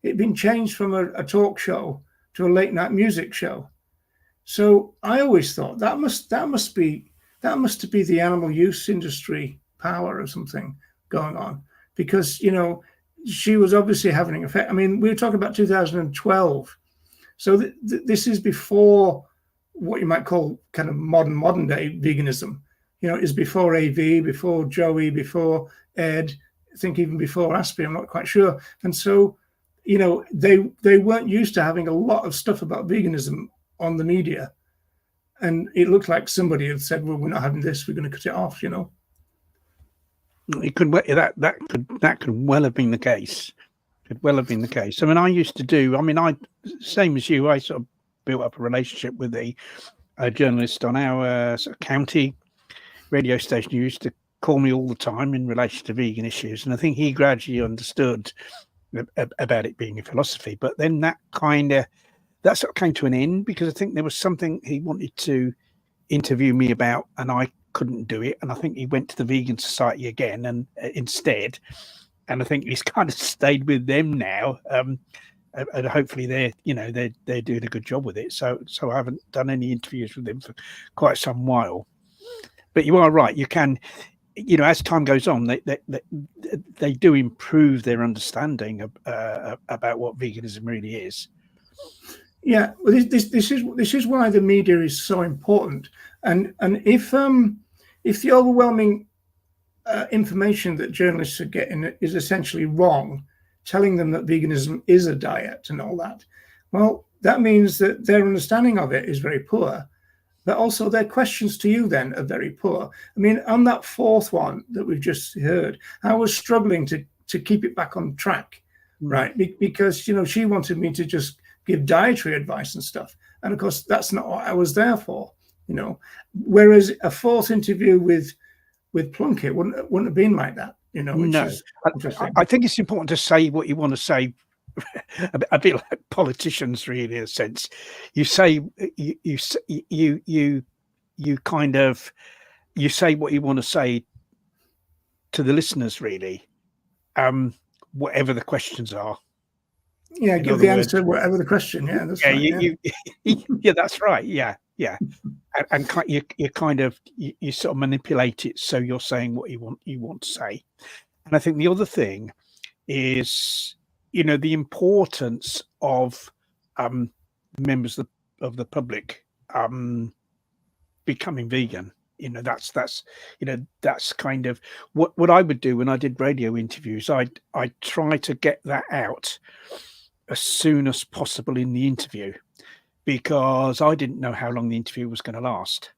it'd been changed from a talk show to a late night music show. So I always thought that must be the animal use industry power or something going on, because she was obviously having an effect. I mean, we were talking about 2012, so this is before what you might call kind of modern day veganism. Is before AV, before Joey, before Ed, I think even before Aspie, I'm not quite sure. And so, they weren't used to having a lot of stuff about veganism on the media. And it looked like somebody had said, well, we're not having this, we're going to cut it off, It could that could well have been the case. Could well have been the case. I mean, I used to do, same as you, I sort of built up a relationship with a journalist on our sort of county radio station who used to call me all the time in relation to vegan issues. And I think he gradually understood about it being a philosophy. But then that sort of came to an end, because I think there was something he wanted to interview me about and I couldn't do it. And I think he went to the Vegan Society again and instead. And I think he's kind of stayed with them now. And hopefully they're doing a good job with it. So I haven't done any interviews with them for quite some while. But you are right. You can, as time goes on, they do improve their understanding about what veganism really is. Yeah, well, this is why the media is so important. And if the overwhelming information that journalists are getting is essentially wrong, telling them that veganism is a diet and all that, well, that means that their understanding of it is very poor, but also their questions to you then are very poor. I mean, on that fourth one that we've just heard, I was struggling to keep it back on track, right? Because, she wanted me to just give dietary advice and stuff. And of course, that's not what I was there for, Whereas a fourth interview with Plunkett wouldn't have been like that. No, I think it's important to say what you want to say. A bit like politicians, really, in a sense. You say you say what you want to say to the listeners, really, whatever the questions are. Yeah, give the answer whatever the question. Yeah, that's right. Yeah, that's right. Yeah. And you sort of manipulate it so you're saying what you want to say. And I think the other thing is, the importance of members of the public becoming vegan. That's kind of what I would do when I did radio interviews. I'd try to get that out as soon as possible in the interview, because I didn't know how long the interview was going to last.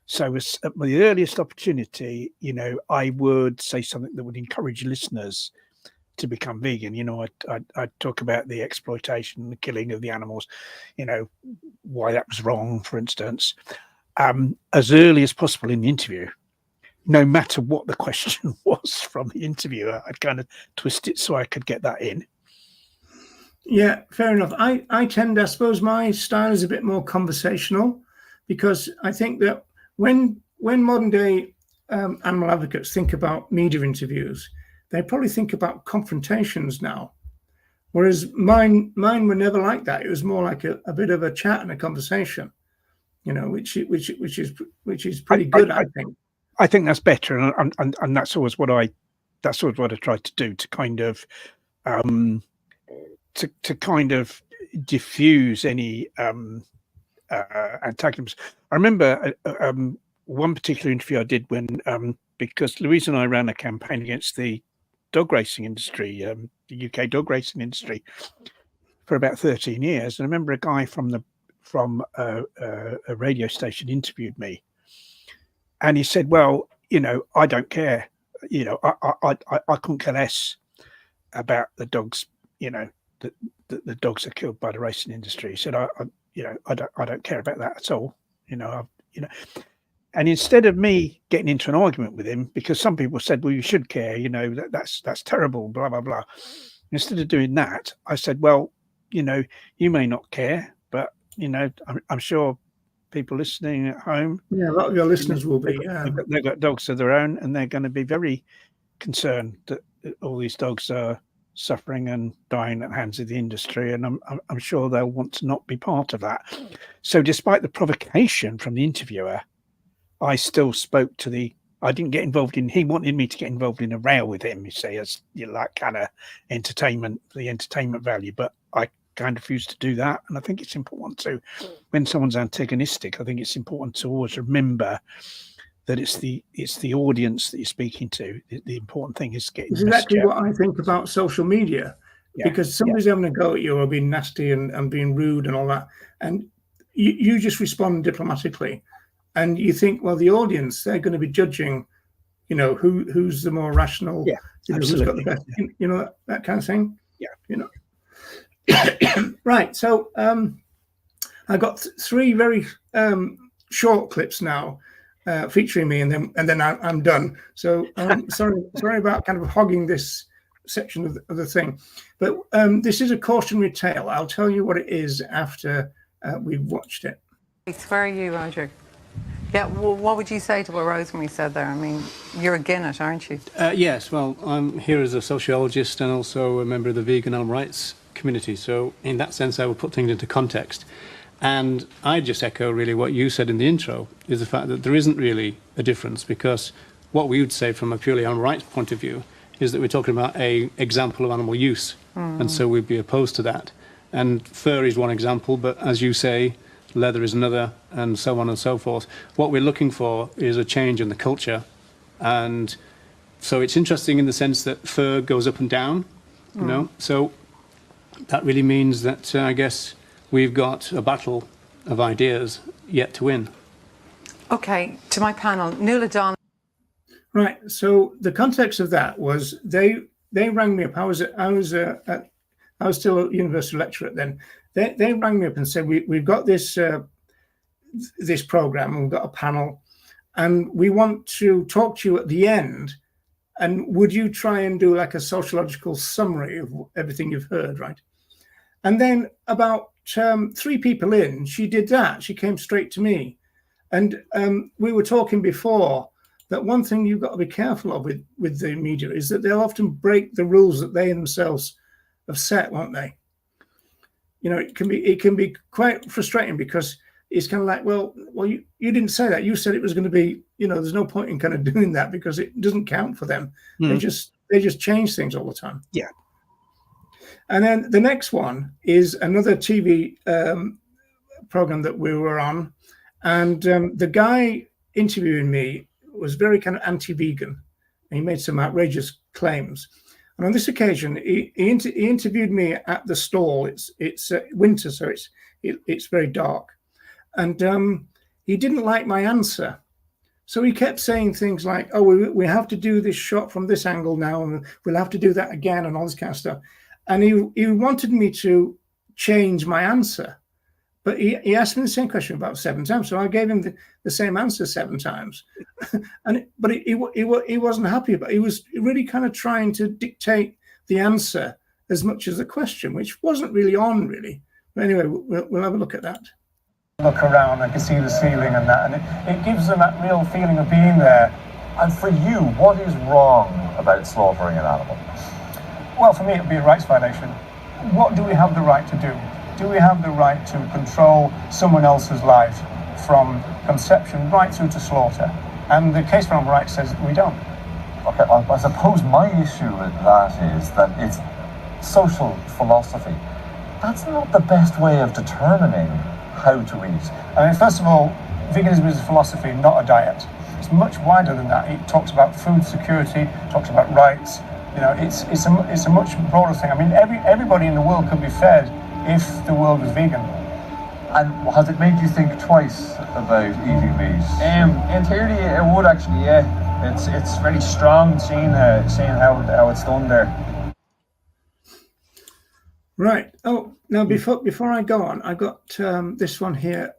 So at the earliest opportunity, I would say something that would encourage listeners to become vegan. I'd talk about the exploitation, the killing of the animals, why that was wrong, for instance, as early as possible in the interview, no matter what the question was from the interviewer. I'd kind of twist it so I could get that in. Yeah, fair enough. I suppose my style is a bit more conversational, because I think that when modern day animal advocates think about media interviews, they probably think about confrontations now, whereas mine were never like that. It was more like a bit of a chat and a conversation, which is pretty good. I think. I think that's better, and that's always what I try to do, to kind of to kind of diffuse any antagonism. I remember one particular interview I did when because Louise and I ran a campaign against the dog racing industry, the UK dog racing industry, for about 13 years. And I remember a guy from a radio station interviewed me, and he said, "Well, I don't care. I couldn't care less about the dogs. That the dogs are killed by the racing industry." He said, "I don't care about that at all. And instead of me getting into an argument with him, because some people said, "Well, you should care. That's terrible. Blah blah blah." Instead of doing that, I said, "Well, you may not care, but I'm sure people listening at home, a lot of your listeners will be. They've got dogs of their own, and they're going to be very concerned that all these dogs are suffering and dying at the hands of the industry, and I'm sure they'll want to not be part of that." So, despite the provocation from the interviewer, I still spoke to I didn't get involved in. He wanted me to get involved in a row with him, you see, as like kind of the entertainment value, but I kind of refused to do that. And I think it's important to, when someone's antagonistic, I think it's important to always remember that it's the audience that you're speaking to. The important thing is getting. It's exactly what I think about social media, because somebody's having a go at you or being nasty and being rude and all that, and you just respond diplomatically, and you think, well, the audience, they're going to be judging, who's the more rational, who's got the best, that kind of thing. Right. So I got 3 very short clips now. Featuring me, and then I'm done. So sorry about kind of hogging this section of the thing, but this is a cautionary tale. I'll tell you what it is after we've watched it. Where are you, Roger? Yeah, well, what would you say to what Rosemary said there? I mean, you're a Guinness, aren't you? Yes, well, I'm here as a sociologist and also a member of the vegan animal rights community. So in that sense, I would put things into context. And I just echo really what you said in the intro, is the fact that there isn't really a difference, because what we would say from a purely animal rights point of view is that we're talking about an example of animal use. And so we'd be opposed to that. And fur is one example, but as you say, leather is another, and so on and so forth. What we're looking for is a change in the culture. And so it's interesting in the sense that fur goes up and down, So that really means that, I guess, we've got a battle of ideas yet to win. Okay, to my panel, Nuala Don. Right. So the context of that was they rang me up. I was still a university lecturer then. They rang me up and said, we've got this this program, and we've got a panel, and we want to talk to you at the end. And would you try and do like a sociological summary of everything you've heard, right? And then about 3 people in, she did that. She came straight to me. And we were talking before that one thing you've got to be careful of with the media is that they'll often break the rules that they themselves have set, won't they? it can be quite frustrating because it's kind of like, well, you didn't say that. You said it was going to be, there's no point in kind of doing that because it doesn't count for them. They just change things all the time. Yeah. And then the next one is another TV program that we were on, and the guy interviewing me was very kind of anti-vegan, and he made some outrageous claims. And on this occasion, he interviewed me at the stall. It's winter, so it's very dark, and he didn't like my answer. So he kept saying things like, "Oh, we have to do this shot from this angle now, and we'll have to do that again," and all this kind of stuff. And he wanted me to change my answer. But he asked me the same question about 7 times, so I gave him the same answer 7 times. But he wasn't happy about it. He was really kind of trying to dictate the answer as much as the question, which wasn't really on, really. But anyway, we'll have a look at that. Look around, I can see the ceiling and that, and it gives them that real feeling of being there. And for you, what is wrong about slaughtering an animal? Well, for me, it would be a rights violation. What do we have the right to do? Do we have the right to control someone else's life from conception right through to slaughter? And the case for animal rights says we don't. Okay, I suppose my issue with that is that it's social philosophy. That's not the best way of determining how to eat. I mean, first of all, veganism is a philosophy, not a diet. It's much wider than that. It talks about food security, talks about rights. It's a much broader thing. I mean, everybody in the world could be fed if the world was vegan. And has it made you think twice about eating meat? In theory, it would actually, yeah. It's very strong seeing how it's done there. Right. Oh, now before I go on, I got this one here.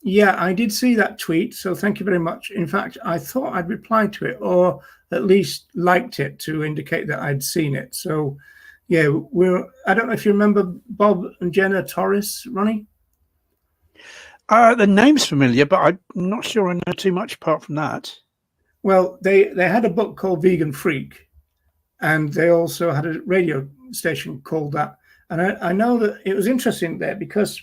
Yeah, I did see that tweet, so thank you very much. In fact, I thought I'd replied to it, or at least liked it to indicate that I'd seen it. So, yeah, I don't know if you remember Bob and Jenna Torres, Ronnie? The name's familiar, but I'm not sure I know too much apart from that. Well, they had a book called Vegan Freak, and they also had a radio station called that. And I know that it was interesting there because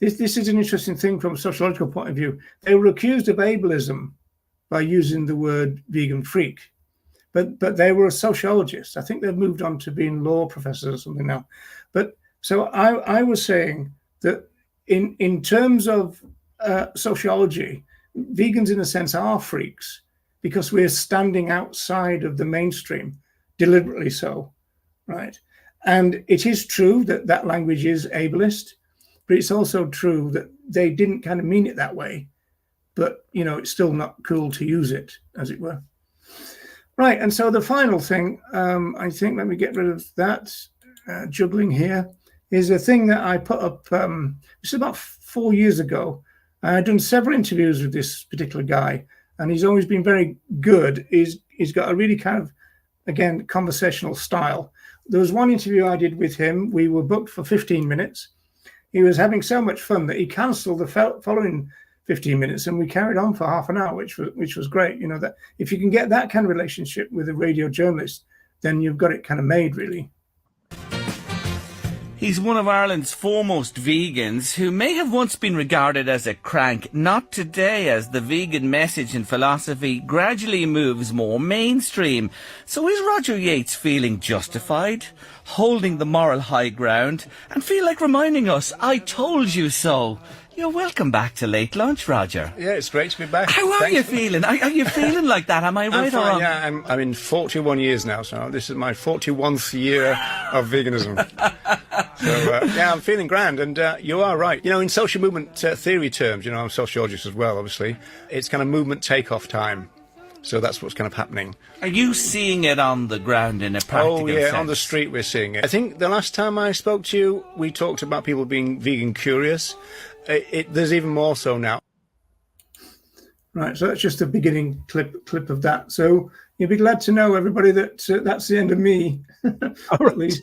this is an interesting thing from a sociological point of view. They were accused of ableism by using the word vegan freak, but they were sociologists. I think they've moved on to being law professors or something now. But so I was saying that in terms of sociology, vegans in a sense are freaks because we're standing outside of the mainstream, deliberately so, right? And it is true that language is ableist, but it's also true that they didn't kind of mean it that way. But, it's still not cool to use it, as it were. Right, and so the final thing, I think, let me get rid of that juggling here, is a thing that I put up, this is about 4 years ago. I've done several interviews with this particular guy, and he's always been very good. He's got a really kind of, again, conversational style. There was one interview I did with him. We were booked for 15 minutes. He was having so much fun that he cancelled the following 15 minutes, and we carried on for half an hour, which was great. That if you can get that kind of relationship with a radio journalist, then you've got it kind of made, really. He's one of Ireland's foremost vegans who may have once been regarded as a crank, not today, as the vegan message and philosophy gradually moves more mainstream. So is Roger Yates feeling justified, holding the moral high ground, and feel like reminding us, I told you so? You're welcome back to Late Lunch, Roger. Yeah, it's great to be back. How are you feeling? Are you feeling like that? Am I right or wrong? Yeah, I'm in 41 years now, so this is my 41st year of veganism. So, yeah, I'm feeling grand, and you are right. In social movement theory terms, I'm a sociologist as well, obviously, it's kind of movement takeoff time. So that's what's kind of happening. Are you seeing it on the ground in a practical sense? On the street we're seeing it. I think the last time I spoke to you, we talked about people being vegan curious. There's even more so now. Right, so that's just a beginning clip of that. So you'll be glad to know, everybody, that that's the end of me, or at least.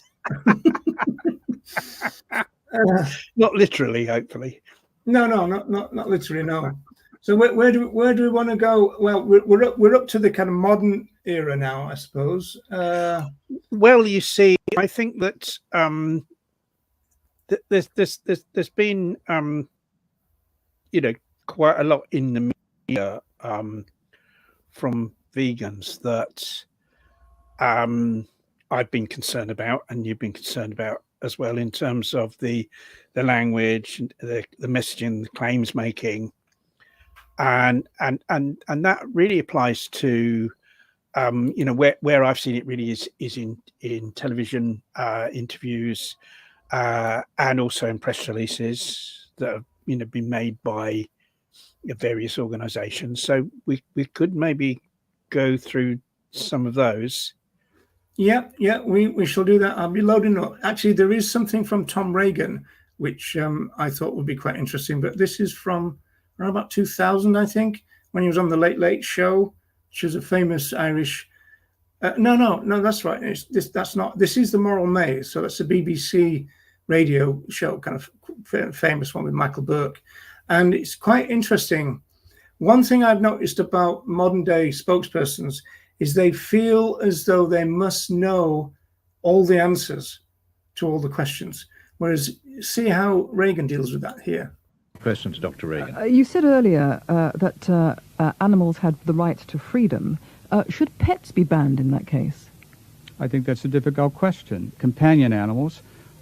Not literally, hopefully. No, not literally. No. So where do we want to go? Well, we're up to the kind of modern era now, I suppose. Well, you see, I think that there's been quite a lot in the media from vegans that I've been concerned about, and you've been concerned about as well, in terms of the language, the messaging, the claims making, and that really applies to where I've seen it really is in television interviews, and also in press releases that have been made by various organizations. So we could maybe go through some of those. Yeah, we shall do that. I'll be loading up. Actually, there is something from Tom Reagan, which I thought would be quite interesting, but this is from around about 2000, I think, when he was on the Late Late Show, which is a famous Irish. No, that's right. That's not. This is The Moral Maze. So that's a BBC radio show, kind of famous one with Michael Burke. And it's quite interesting. One thing I've noticed about modern day spokespersons is they feel as though they must know all the answers to all the questions. Whereas, see how Reagan deals with that here. Question to Dr. Reagan. You said earlier that animals had the right to freedom. Should pets be banned in that case? I think that's a difficult question. Companion animals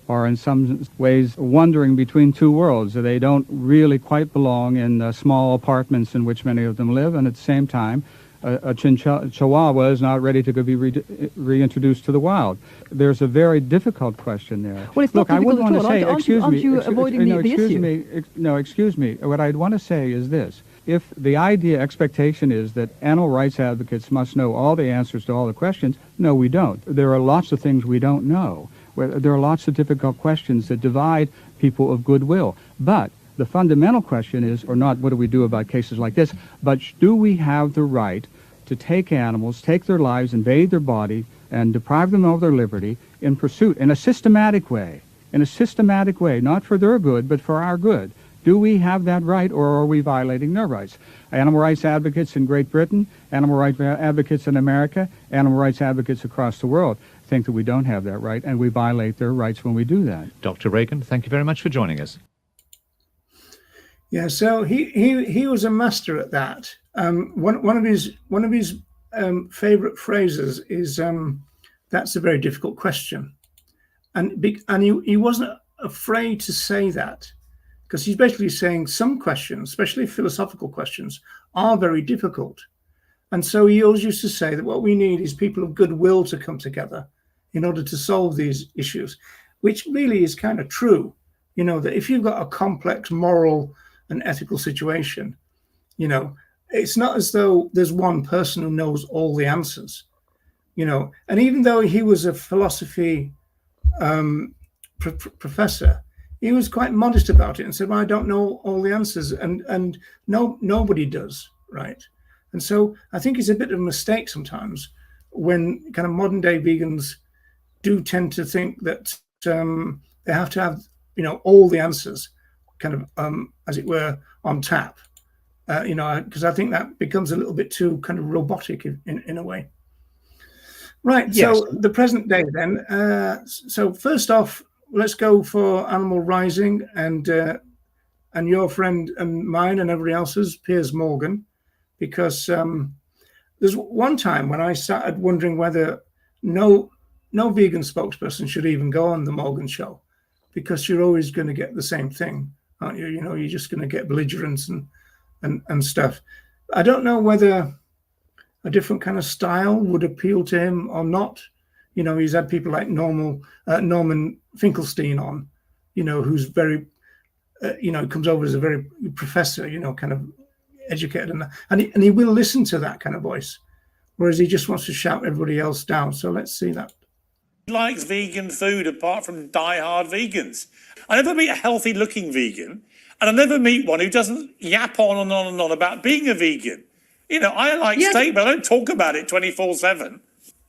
are in some ways wandering between two worlds. They don't really quite belong in the small apartments in which many of them live, and at the same time, a Chihuahua is not ready to be reintroduced to the wild. There's a very difficult question there. Well, it's Look, not I wouldn't want to say, aren't you avoiding the issue? No, excuse me. What I'd want to say is this. If the expectation is that animal rights advocates must know all the answers to all the questions, no, we don't. There are lots of things we don't know. There are lots of difficult questions that divide people of goodwill. But the fundamental question is, or not what do we do about cases like this, but do we have the right to take animals, take their lives, invade their body, and deprive them of their liberty in pursuit, in a systematic way, not for their good, but for our good? Do we have that right, or are we violating their rights? Animal rights advocates in Great Britain, animal rights advocates in America, animal rights advocates across the world think that we don't have that right, and we violate their rights when we do that. Dr. Reagan, thank you very much for joining us. Yeah, so he was a master at that. One of his favorite phrases is "That's a very difficult question," and he wasn't afraid to say that, because he's basically saying some questions, especially philosophical questions, are very difficult. And so he always used to say that what we need is people of goodwill to come together in order to solve these issues, which really is kind of true. That if you've got a complex moral and ethical situation, it's not as though there's one person who knows all the answers, And even though he was a philosophy professor, he was quite modest about it and said, well, I don't know all the answers, and nobody does, right? And so I think it's a bit of a mistake sometimes when kind of modern day vegans do tend to think that they have to have, all the answers kind of, as it were, on tap, because I think that becomes a little bit too kind of robotic in a way. Right. Yes. So the present day then. So first off, let's go for Animal Rising and your friend and mine and everybody else's, Piers Morgan, because there's one time when I started wondering whether no vegan spokesperson should even go on the Morgan show, because you're always going to get the same thing, aren't you? You're just going to get belligerence and stuff. I don't know whether a different kind of style would appeal to him or not. He's had people like Norman Finkelstein on, who's very, comes over as a very professor, kind of educated, and he will listen to that kind of voice, whereas he just wants to shout everybody else down. So let's see that. He likes vegan food apart from die-hard vegans. I never meet a healthy-looking vegan, and I never meet one who doesn't yap on and on about being a vegan. I like steak, but I don't talk about it 24/7.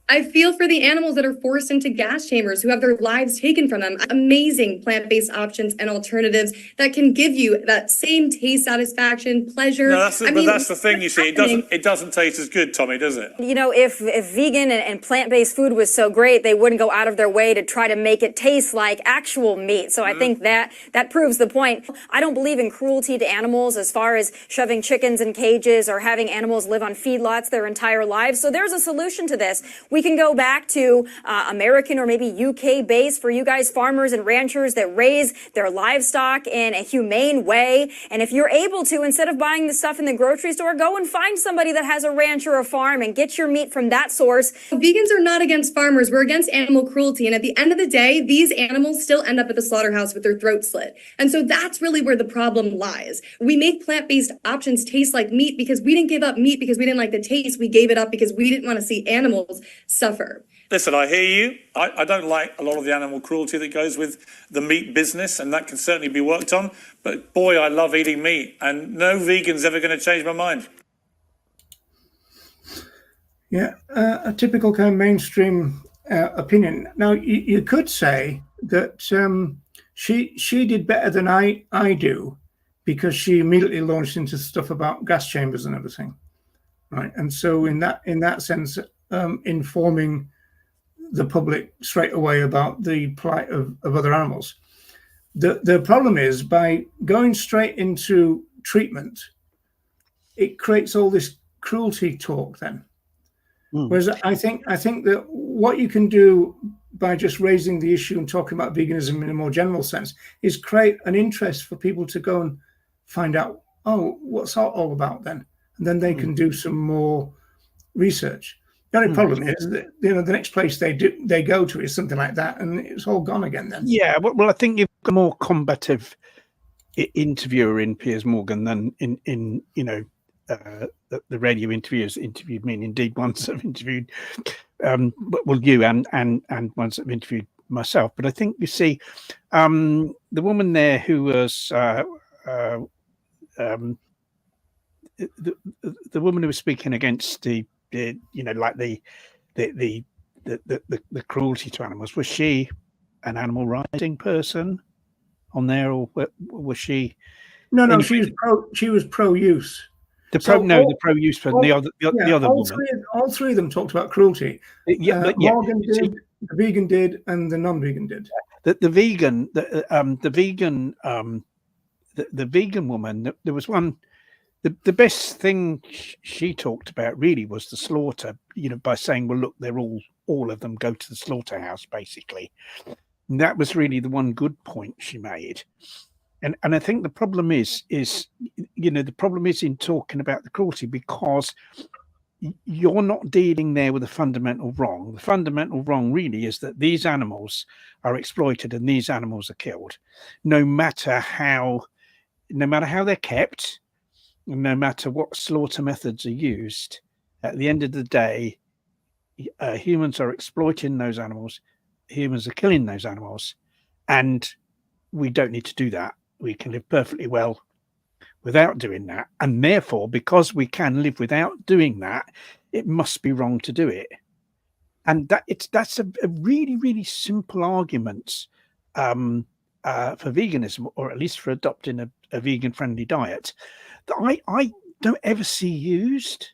I feel for the animals that are forced into gas chambers, who have their lives taken from them. Amazing plant-based options and alternatives that can give you that same taste, satisfaction, pleasure. No, that's the thing. You see, it doesn't taste as good, Tommy, does it? You know, if vegan and plant-based food was so great, they wouldn't go out of their way to try to make it taste like actual meat. So I think that proves the point. I don't believe in cruelty to animals as far as shoving chickens in cages or having animals live on feedlots their entire lives. So there's a solution to this. We can go back to American or maybe UK based for you guys farmers and ranchers that raise their livestock in a humane way. And if you're able to, instead of buying the stuff in the grocery store, go and find somebody that has a ranch or a farm and get your meat from that source. Vegans are not against farmers. We're against animal cruelty. And at the end of the day, these animals still end up at the slaughterhouse with their throat slit. And so that's really where the problem lies. We make plant-based options taste like meat because we didn't give up meat because we didn't like the taste. We gave it up because we didn't want to see animals suffer. Listen, I hear you. I don't like a lot of the animal cruelty that goes with the meat business, and that can certainly be worked on. But boy, I love eating meat, and no vegan's ever going to change my mind. Yeah, a typical kind of mainstream opinion. Now, you could say that she did better than I do because she immediately launched into stuff about gas chambers and everything, right? And so in that sense, informing the public straight away about the plight of other animals. The problem is, by going straight into treatment, it creates all this cruelty talk then. Whereas I think that what you can do by just raising the issue and talking about veganism in a more general sense is create an interest for people to go and find out, oh, what's that all about then? And then they can do some more research. The only problem is that the next place they go to is something like that, and it's all gone again then. Yeah, well, I think you've got a more combative interviewer in Piers Morgan than in the radio interviewers interviewed me, and indeed once I've interviewed you and once I've interviewed myself. But I think you see the woman there who was the woman who was speaking against the cruelty to animals, was she an animal rights person on there, or was she? No, she was pro-use. The pro-use person, the other woman. All three of them talked about cruelty. Morgan did, the vegan did, and the non-vegan did. The vegan woman. There was one. The best thing she talked about really was the slaughter. By saying, well, look, they're all of them go to the slaughterhouse, basically. And that was really the one good point she made. And I think the problem is in talking about the cruelty, because you're not dealing there with a fundamental wrong. The fundamental wrong really is that these animals are exploited and these animals are killed, no matter how they're kept, no matter what slaughter methods are used. At the end of the day, humans are exploiting those animals, humans are killing those animals, and we don't need to do that. We can live perfectly well without doing that. And therefore, because we can live without doing that, it must be wrong to do it. And that's a really, really simple argument for veganism, or at least for adopting a vegan-friendly diet, that I don't ever see used.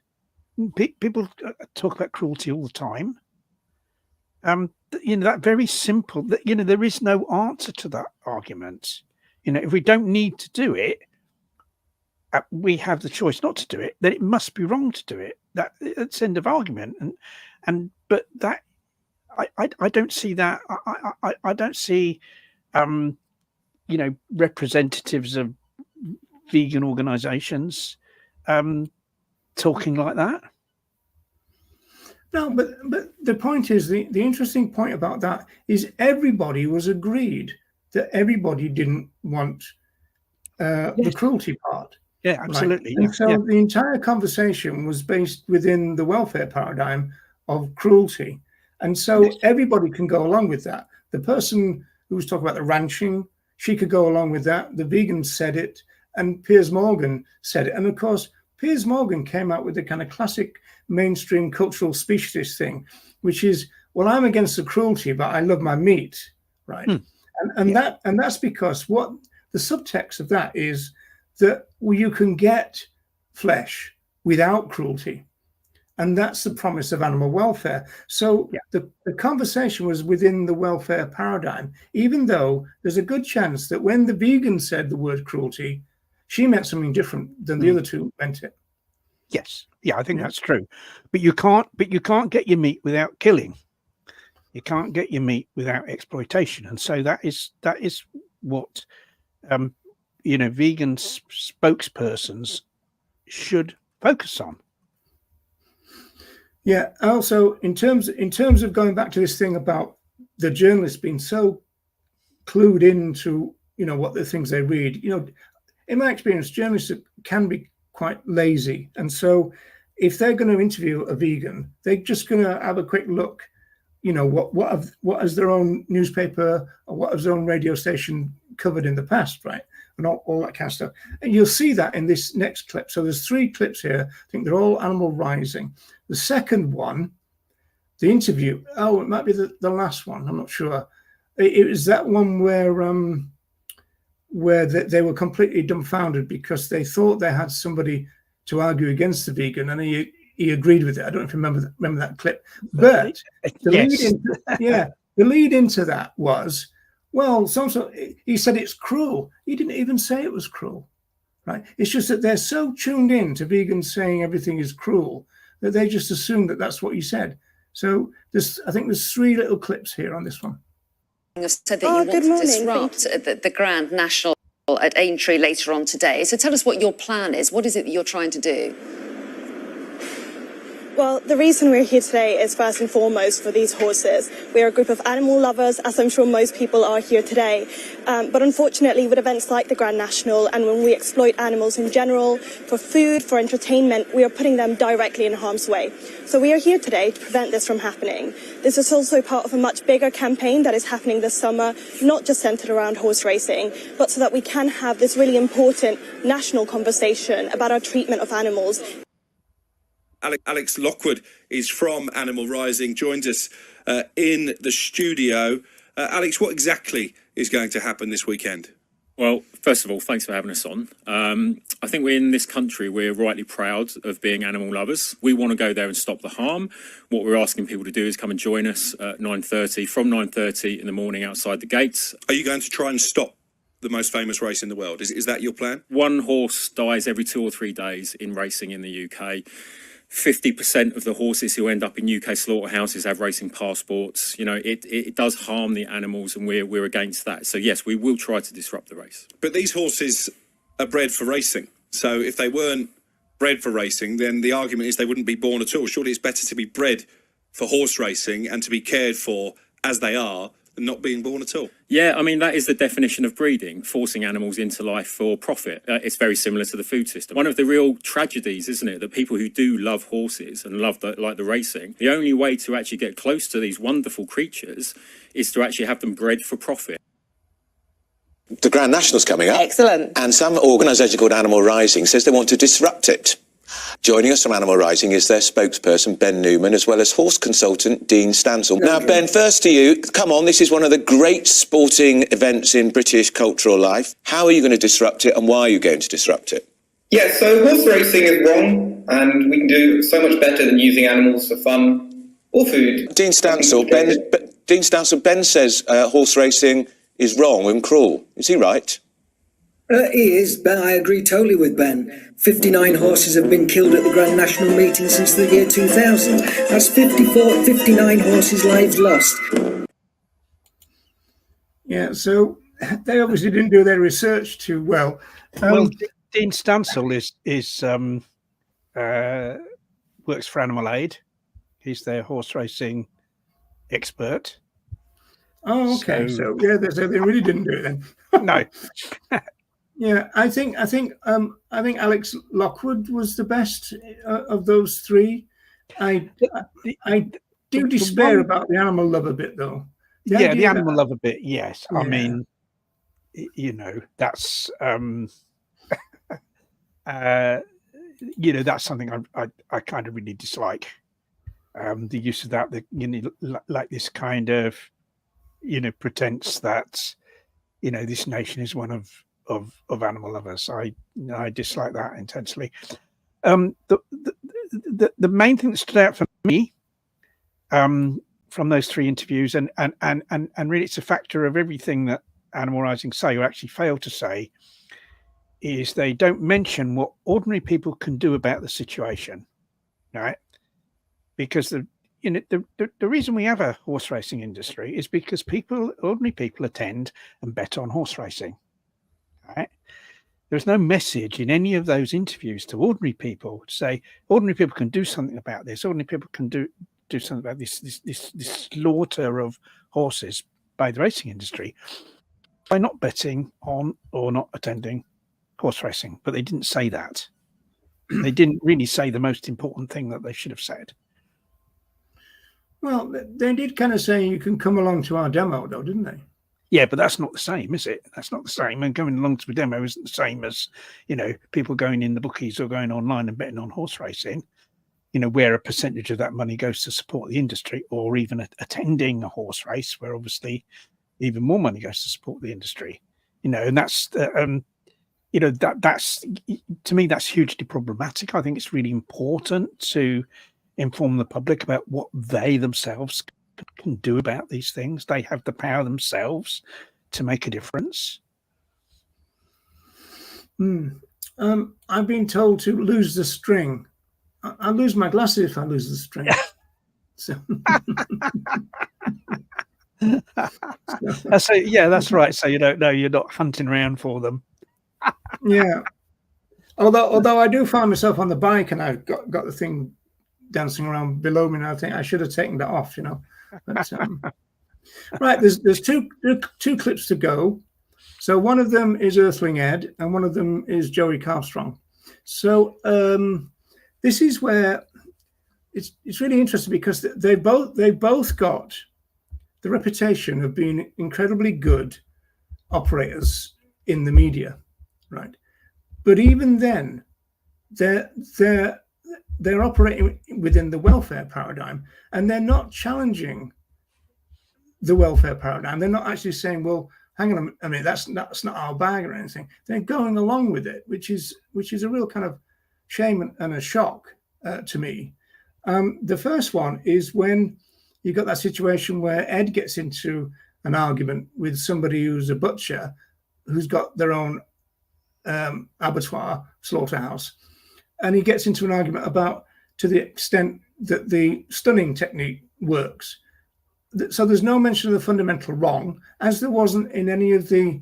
People talk about cruelty all the time. That very simple, there is no answer to that argument. If we don't need to do it, we have the choice not to do it, then it must be wrong to do it. That's end of argument. But that I don't see that. I don't see representatives of vegan organizations talking like that. No, but the point is, the interesting point about that is everybody was agreed that everybody didn't want the cruelty part. Yeah, absolutely. Right? And so the entire conversation was based within the welfare paradigm of cruelty. And so everybody can go along with that. The person who was talking about the ranching, she could go along with that. The vegans said it, and Piers Morgan said it. And of course, Piers Morgan came out with the kind of classic mainstream cultural speciesist thing, which is, well, I'm against the cruelty, but I love my meat, right? And that's because what the subtext of that is that you can get flesh without cruelty. And that's the promise of animal welfare. So the conversation was within the welfare paradigm, even though there's a good chance that when the vegan said the word cruelty, she meant something different than the other two meant it. Yes. Yeah, I think that's true. But you can't get your meat without killing. You can't get your meat without exploitation. And so that is what vegan spokespersons should focus on. Yeah. Also, in terms of going back to this thing about the journalists being so clued into, what the things they read, in my experience, journalists can be quite lazy. And so if they're going to interview a vegan, they're just going to have a quick look, what has their own newspaper or what has their own radio station covered in the past, right? And all that kind of stuff. And you'll see that in this next clip. So there's 3 clips here. I think they're all animal rising. The second one, the interview, it might be the last one. I'm not sure. It was that one where they were completely dumbfounded because they thought they had somebody to argue against the vegan, and he agreed with it. I don't know if you remember that clip. But the lead into that was, well, he said it's cruel. He didn't even say it was cruel, right? It's just that they're so tuned in to vegans saying everything is cruel that they just assume that that's what he said. So I think there's 3 little clips here on this one. You said that you want to disrupt the Grand National at Aintree later on today. So tell us what your plan is. What is it that you're trying to do? Well, the reason we're here today is first and foremost for these horses. We're a group of animal lovers, as I'm sure most people are here today. But unfortunately, with events like the Grand National and when we exploit animals in general, for food, for entertainment, we are putting them directly in harm's way. So we are here today to prevent this from happening. This is also part of a much bigger campaign that is happening this summer, not just centred around horse racing, but so that we can have this really important national conversation about our treatment of animals. Alex Lockwood is from Animal Rising, joins us in the studio. Alex, what exactly is going to happen this weekend? Well, first of all, thanks for having us on. I think in this country, we're rightly proud of being animal lovers. We want to go there and stop the harm. What we're asking people to do is come and join us at 9:30, from 9:30 in the morning outside the gates. Are you going to try and stop the most famous race in the world? Is that your plan? One horse dies every 2 or 3 days in racing in the UK. 50% of the horses who end up in UK slaughterhouses have racing passports. It does harm the animals, and we're against that. So yes, we will try to disrupt the race. But these horses are bred for racing. So if they weren't bred for racing, then the argument is they wouldn't be born at all. Surely it's better to be bred for horse racing and to be cared for as they are than not being born at all. Yeah, I mean, that is the definition of breeding, forcing animals into life for profit. It's very similar to the food system. One of the real tragedies, isn't it, that people who do love horses and love the racing, the only way to actually get close to these wonderful creatures is to actually have them bred for profit. The Grand National's coming up. Excellent. And some organisation called Animal Rising says they want to disrupt it. Joining us from Animal Rising is their spokesperson, Ben Newman, as well as horse consultant Dean Stansell. Now, Ben, first to you. Come on, this is one of the great sporting events in British cultural life. How are you going to disrupt it, and why are you going to disrupt it? Yeah, so horse racing is wrong, and we can do so much better than using animals for fun or food. Dean Stansell, Ben says horse racing is wrong and cruel. Is he right? He is, but I agree totally with Ben. 59 horses have been killed at the Grand National meeting since the year 2000. That's 59 horses' lives lost. Yeah, so they obviously didn't do their research too well. Dean Stansell works for Animal Aid. He's their horse racing expert. Oh, okay. So they really didn't do it then. No. Yeah, I think Alex Lockwood was the best of those 3. I do despair about the animal lover bit, though. The animal lover bit, yes. Yeah. I mean, that's that's something I kind of really dislike. The use of that, like this kind of, pretense that, this nation is one of animal lovers. I dislike that intensely. The main thing that stood out for me from those 3 interviews, and really it's a factor of everything that Animal Rising say or actually fail to say, is they don't mention what ordinary people can do about the situation, right? Because the reason we have a horse racing industry is because ordinary people attend and bet on horse racing, right? There's no message in any of those interviews to ordinary people to say ordinary people can do something about this. Ordinary people can do something about this slaughter of horses by the racing industry by not betting on or not attending horse racing. But they didn't say that. They didn't really say the most important thing that they should have said. Well, they did kind of say you can come along to our demo, though, didn't they? Yeah, but that's not the same, is it? That's not the same. And going along to a demo isn't the same as, people going in the bookies or going online and betting on horse racing, where a percentage of that money goes to support the industry, or even attending a horse race where obviously even more money goes to support the industry, and that's, that's, to me, that's hugely problematic. I think it's really important to inform the public about what they themselves can do about these things. They have the power themselves to make a difference. I've been told to lose the string. I lose my glasses if I lose the string. So. That's right. So you don't know, you're not hunting around for them. Yeah. Although I do find myself on the bike and I've got the thing dancing around below me, and I think I should have taken that off, But, right, there's two clips to go. So one of them is Earthling Ed, and one of them is Joey Carstrong. So this is where it's really interesting because they both got the reputation of being incredibly good operators in the media, right? But even then, they're operating within the welfare paradigm, and they're not challenging the welfare paradigm. They're not actually saying, well, hang on a minute, that's not our bag or anything. They're going along with it, which is a real kind of shame and a shock to me. The first one is when you got that situation where Ed gets into an argument with somebody who's a butcher, who's got their own abattoir, slaughterhouse, and he gets into an argument about to the extent that the stunning technique works. So there's no mention of the fundamental wrong, as there wasn't in any of the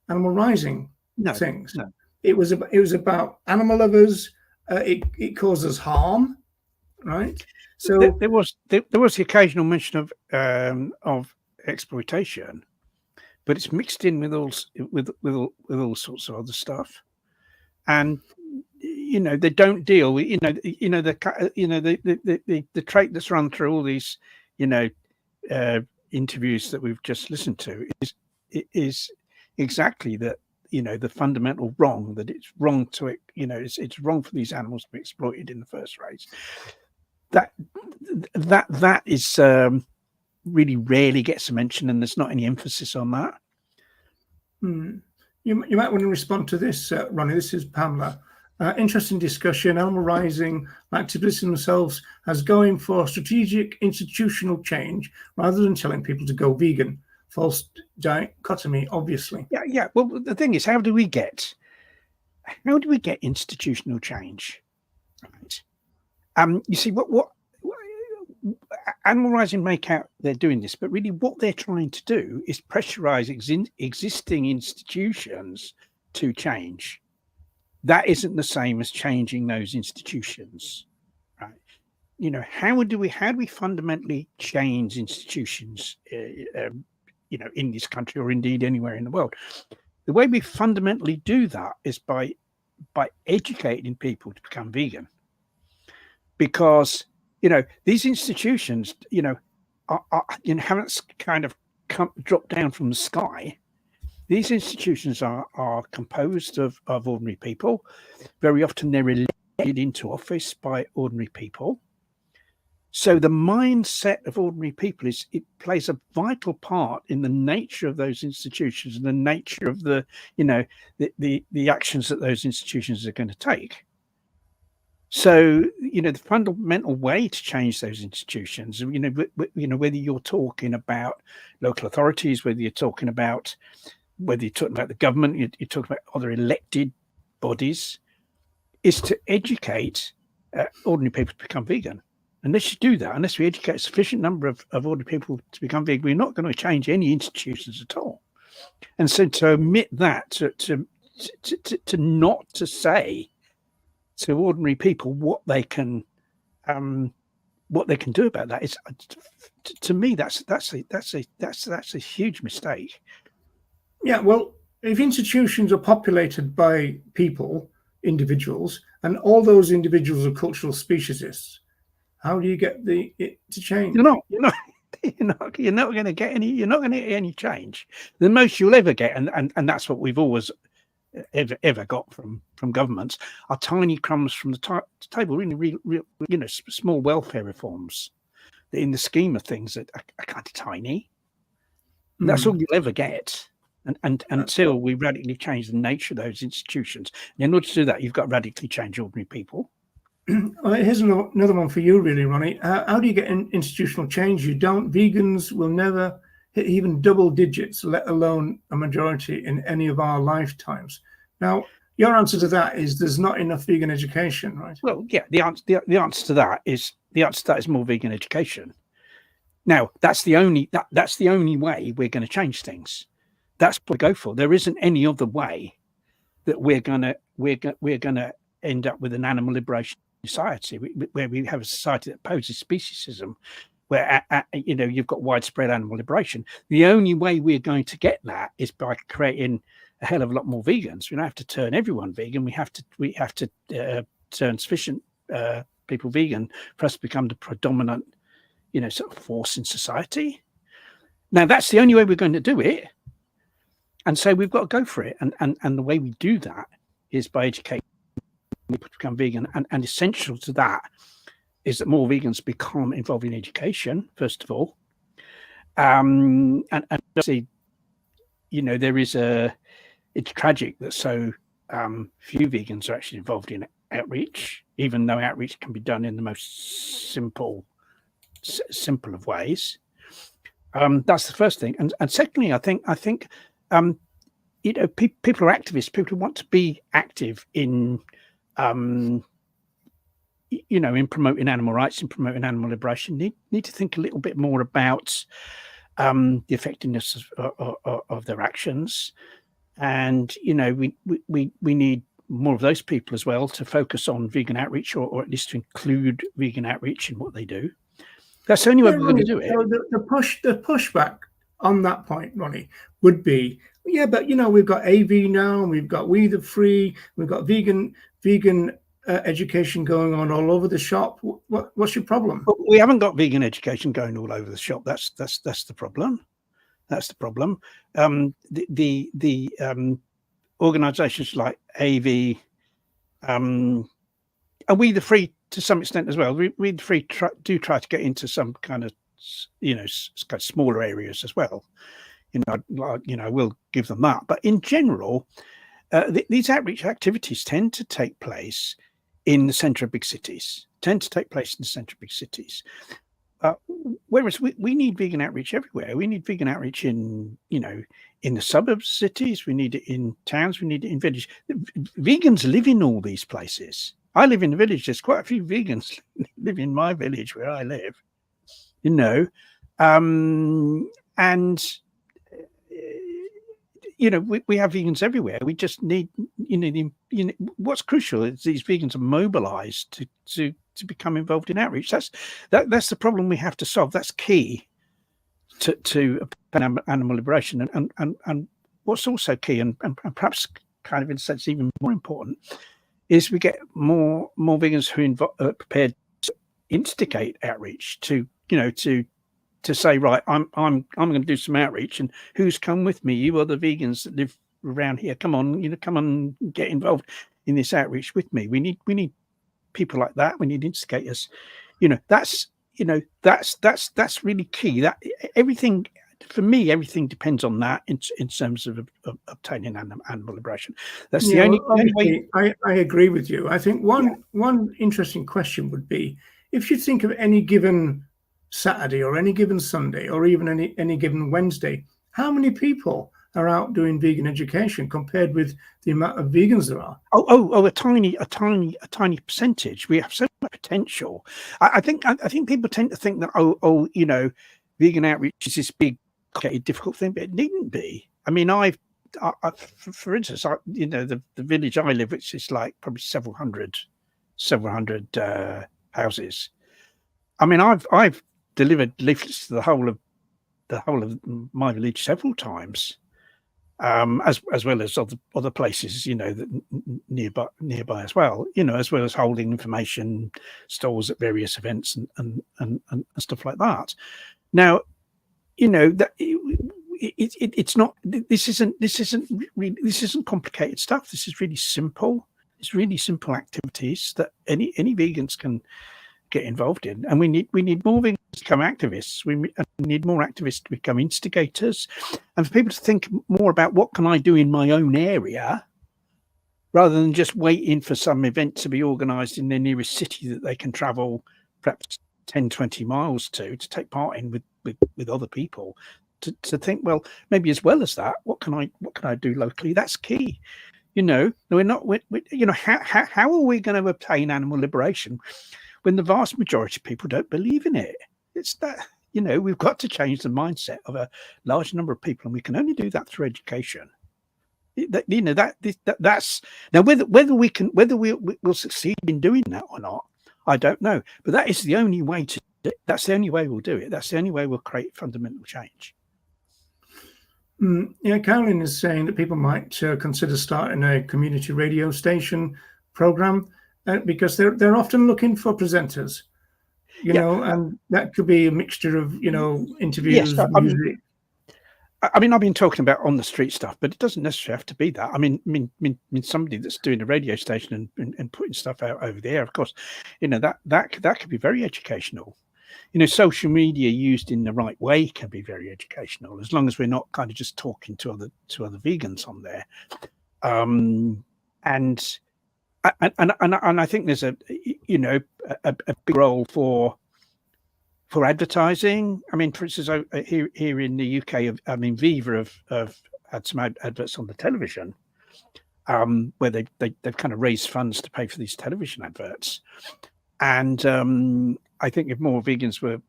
Animal Rising things. No. It was about animal lovers. It causes harm, right? So there was the occasional mention of exploitation, but it's mixed in with all sorts of other stuff, and they don't deal with the trait that's run through all these interviews that we've just listened to is exactly that. The fundamental wrong, that it's wrong to it's wrong for these animals to be exploited in the first place. That is really rarely gets a mention, and there's not any emphasis on that. You might want to respond to this, Ronnie. This is Pamela. Interesting discussion. Animal Rising like to position themselves as going for strategic institutional change rather than telling people to go vegan. False dichotomy, obviously. Yeah. Well, the thing is, how do we get institutional change? Right. You see, what Animal Rising make out they're doing this, but really what they're trying to do is pressurize existing institutions to change. That isn't the same as changing those institutions, right? How do we fundamentally change institutions, in this country or indeed anywhere in the world? The way we fundamentally do that is by educating people to become vegan, because these institutions haven't kind of dropped down from the sky. These institutions are composed of ordinary people. Very often they're into office by ordinary people. So the mindset of ordinary people it plays a vital part in the nature of those institutions and the nature of the actions that those institutions are going to take. So, the fundamental way to change those institutions, whether you're talking about local authorities, whether you're talking about the government, you're talking about other elected bodies, is to educate ordinary people to become vegan. Unless you do that, unless we educate a sufficient number of ordinary people to become vegan, we're not going to change any institutions at all. And so to omit that, to not to say to ordinary people what they can do about that is, to me, that's a huge mistake. Yeah, well, if institutions are populated by people, individuals, and all those individuals are cultural speciesists, how do you get it to change? You're not going to get any change. The most you'll ever get, and that's what we've always ever got from governments, are tiny crumbs from the table, really, small welfare reforms that in the scheme of things are kind of tiny. And that's all you'll ever get. And until we radically change the nature of those institutions. And in order to do that, you've got to radically change ordinary people. Well, here's another one for you, really, Ronnie. How do you get institutional change? You don't. Vegans will never hit even double digits, let alone a majority in any of our lifetimes. Now, your answer to that is there's not enough vegan education, right? Well, yeah, the answer to that is more vegan education. Now, that's the only way we're going to change things. That's what we go for. There isn't any other way that we're gonna end up with an animal liberation society where we have a society that opposes speciesism, where you've got widespread animal liberation. The only way we're going to get that is by creating a hell of a lot more vegans. We don't have to turn everyone vegan. We have to turn sufficient people vegan for us to become the predominant, sort of force in society. Now that's the only way we're going to do it. And so we've got to go for it. And the way we do that is by educating people to become vegan. And essential to that is that more vegans become involved in education, first of all. And obviously, it's tragic that so few vegans are actually involved in outreach, even though outreach can be done in the most simple of ways. That's the first thing. And secondly, I think people are activists. People who want to be active in in promoting animal rights and promoting animal liberation need to think a little bit more about the effectiveness of their actions. And we need more of those people as well to focus on vegan outreach, or at least to include vegan outreach in what they do. That's the only way we're going to do it. The pushback on that point, Ronnie, would be, yeah, but we've got AV now, and we've got We the Free, we've got vegan education going on all over the shop. What's your problem? Well, we haven't got vegan education going all over the shop. That's the problem. That's the problem. The organisations like AV, and We the Free to some extent as well. We the Free do try to get into some kind of kind of smaller areas as well. We'll give them that. But in general, these outreach activities tend to take place in the centre of big cities. Whereas we need vegan outreach everywhere. We need vegan outreach in the suburbs of cities. We need it in towns. We need it in villages. Vegans live in all these places. I live in a village. There's quite a few vegans live in my village where I live. And we have vegans everywhere. We just need, what's crucial is these vegans are mobilized to become involved in outreach. That's the problem we have to solve. That's key to animal liberation. And what's also key, and perhaps kind of in a sense even more important, is we get more vegans who are prepared to instigate outreach, to say, right, I'm going to do some outreach, and who's come with me? You other vegans that live around here, come on, come and get involved in this outreach with me. We need people like that. We need instigators. That's really key. That everything. For me, everything depends on that in terms of obtaining animal liberation. That's the only way. I agree with you. I think one interesting question would be, if you think of any given Saturday or any given Sunday or even any given Wednesday, how many people are out doing vegan education compared with the amount of vegans there are? A tiny percentage. We have so much potential. I think people tend to think that vegan outreach is this big, complicated, difficult thing, but it needn't be. I mean, for instance, the village I live, which is like probably several hundred houses. I mean, I've delivered leaflets to the whole of my village several times, as well as other places, that nearby as well, as well as holding information stalls at various events and stuff like that. Now, that it's not. This isn't complicated stuff. This is really simple. It's really simple activities that any vegans can get involved in, and we need more vegans to become activists. We need more activists to become instigators, and for people to think more about what can I do in my own area, rather than just waiting for some event to be organised in their nearest city that they can travel perhaps 10, 20 miles to take part in with other people. To think, well, maybe as well as that, what can I do locally? That's key. We're not. How are we going to obtain animal liberation when the vast majority of people don't believe in it? It's that, we've got to change the mindset of a large number of people, and we can only do that through education. That's now whether we'll succeed in doing that or not, I don't know. But that is the only way to do it. That's the only way we'll do it. That's the only way we'll create fundamental change. Carolyn is saying that people might consider starting a community radio station program because they're often looking for presenters, and that could be a mixture of interviews, music. I mean, I've been talking about on the street stuff, but it doesn't necessarily have to be that. I mean, somebody that's doing a radio station and putting stuff out over the air, of course, that could be very educational. Social media used in the right way can be very educational, as long as we're not kind of just talking to other vegans on there. And I think there's a big role for advertising. I mean, for instance, here in the UK, Viva have had some adverts on the television, where they've kind of raised funds to pay for these television adverts. And I think if more vegans were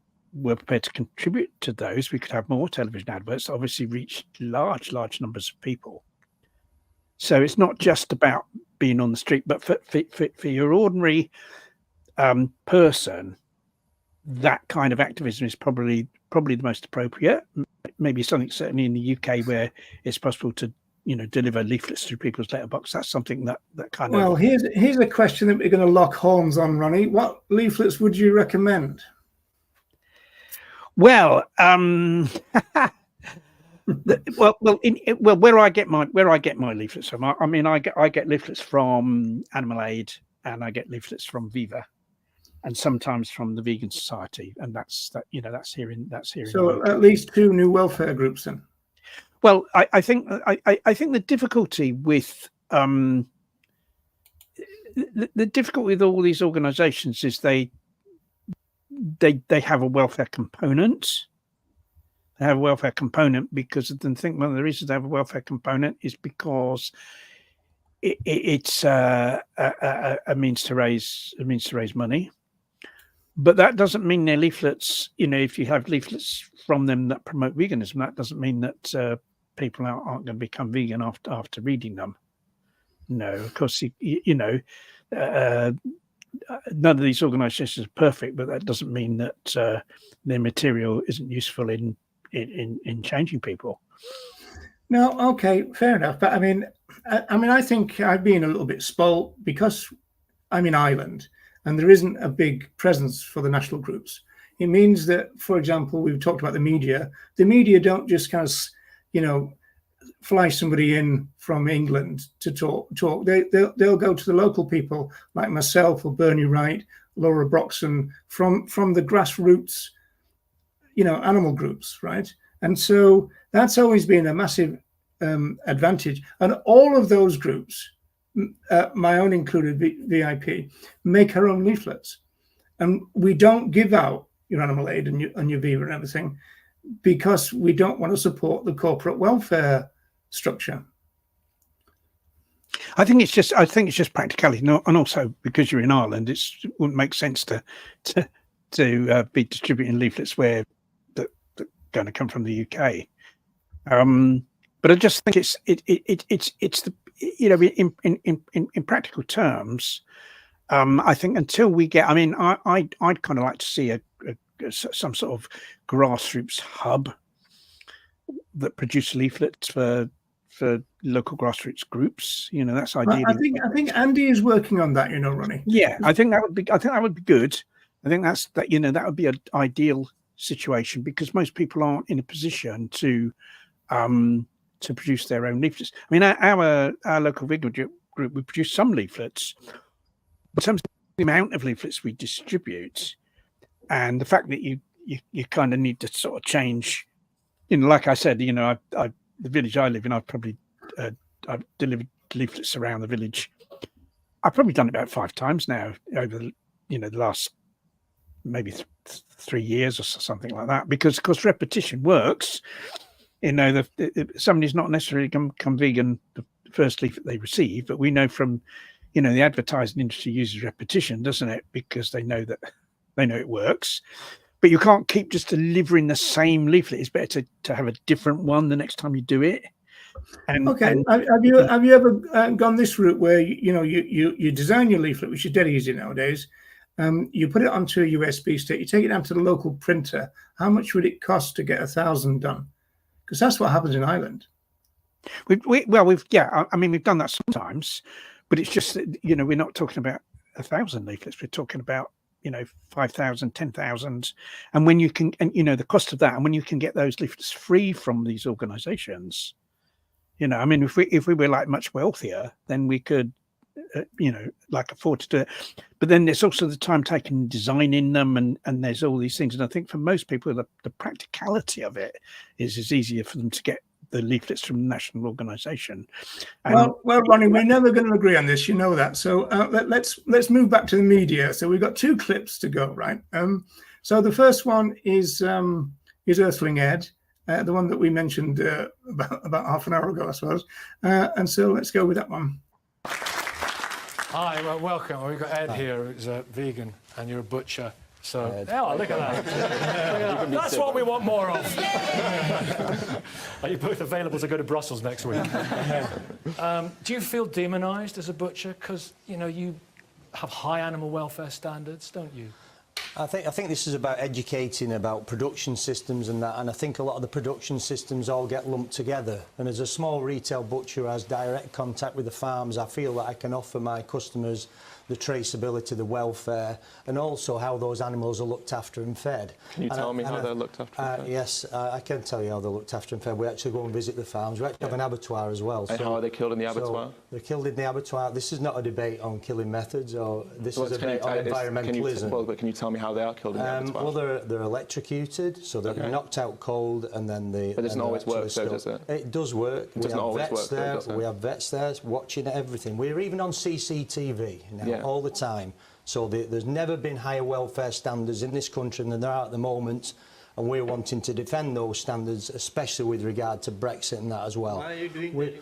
prepared to contribute to those, we could have more television adverts that obviously reach large numbers of people. So it's not just about being on the street, but for your ordinary person, that kind of activism is probably the most appropriate. Maybe something certainly in the UK where it's possible to deliver leaflets through people's letterbox. That's something that kind of. Well, here's a question that we're going to lock horns on, Ronnie. What leaflets would you recommend? Well, where I get my leaflets from. I mean, I get leaflets from Animal Aid, and I get leaflets from Viva, and sometimes from the Vegan Society, and that's here in. So at least 2 new welfare groups then. Well, I think the difficulty with the difficulty with all these organisations is they have a welfare component. They have a welfare component because I think one of the reasons they have a welfare component is because it's a means to raise money. But that doesn't mean their leaflets. If you have leaflets from them that promote veganism, that doesn't mean that people aren't going to become vegan after reading them. No, of course, none of these organisations are perfect, but that doesn't mean that their material isn't useful in changing people. No, okay, fair enough. But I mean, I think I've been a little bit spoilt because I'm in Ireland and there isn't a big presence for the national groups. It means that, for example, we've talked about the media. The media don't just kind of, fly somebody in from England to talk. They'll go to the local people like myself or Bernie Wright, Laura Broxton from the grassroots, animal groups, right? And so that's always been a massive advantage. And all of those groups, my own included, VIP, make our own leaflets. And we don't give out your animal aid and your Viva and everything because we don't want to support the corporate welfare structure. I think it's just practicality, and also because you're in Ireland, it wouldn't make sense to be distributing leaflets where that going to come from the UK. But I just think it's the in practical terms. I think until we get, I'd kind of like to see some sort of grassroots hub that produce leaflets for local grassroots groups. That's ideally. I think Andy is working on that. Ronnie. Yeah, I think that would be good. I think that would be an ideal situation because most people aren't in a position to produce their own leaflets. Our local vegan group, we produce some leaflets, but in terms of the amount of leaflets we distribute, and the fact that you kind of need to sort of change. Like I said, the village I live in, I've probably I've delivered leaflets around the village. I've probably done it about 5 times now over the last maybe 3 years or something like that. Because of course repetition works. Somebody's not necessarily become vegan the first leaflet they receive, but we know from the advertising industry uses repetition, doesn't it? Because they know it works. But you can't keep just delivering the same leaflet. It's better to have a different one the next time you do it. Have you ever gone this route where you design your leaflet, which is dead easy nowadays? You put it onto a USB stick. You take it down to the local printer. How much would it cost to get 1,000 done? Because that's what happens in Ireland. We've done that sometimes, but it's just that, we're not talking about 1,000 leaflets. We're talking about 5,000, 10,000, and when you can, and the cost of that, and when you can get those leaflets free from these organizations, if we were like much wealthier, then we could afford to do it. But then there's also the time taken designing them, and there's all these things. And I think for most people, the practicality of it is easier for them to get the leaflets from the national organisation. Well, Ronnie, we're never going to agree on this. You know that. So let's move back to the media. So we've got 2 clips to go, right? So the first one is Earthling Ed, the one that we mentioned about half an hour ago, I suppose. And so let's go with that one. Hi, well, welcome. We've got Ed here, who's a vegan, and you're a butcher. So, look at that. That's what we want more of. Are you both available to go to Brussels next week? Do you feel demonised as a butcher? Because, you have high animal welfare standards, don't you? I think this is about educating about production systems and that, and I think a lot of the production systems all get lumped together. And as a small retail butcher who has direct contact with the farms, I feel that I can offer my customers the traceability, the welfare, and also how those animals are looked after and fed. Can you tell me how they're looked after and fed? Yes, I can tell you how they're looked after and fed. We actually go and visit the farms. We actually have an abattoir as well. And how are they killed in the abattoir? So they're killed in the abattoir. This is not a debate on killing methods, or this is a debate on environmentalism. But can you tell me how they are killed in the abattoir? Well, they're electrocuted, so they're knocked out cold, and then they... But it doesn't always work, though, does it? It does work. It doesn't always work, though, does it? We have vets there watching everything. We're even on CCTV now, all the time. So there's never been higher welfare standards in this country than there are at the moment, and we're wanting to defend those standards, especially with regard to Brexit and that as well. Why are you doing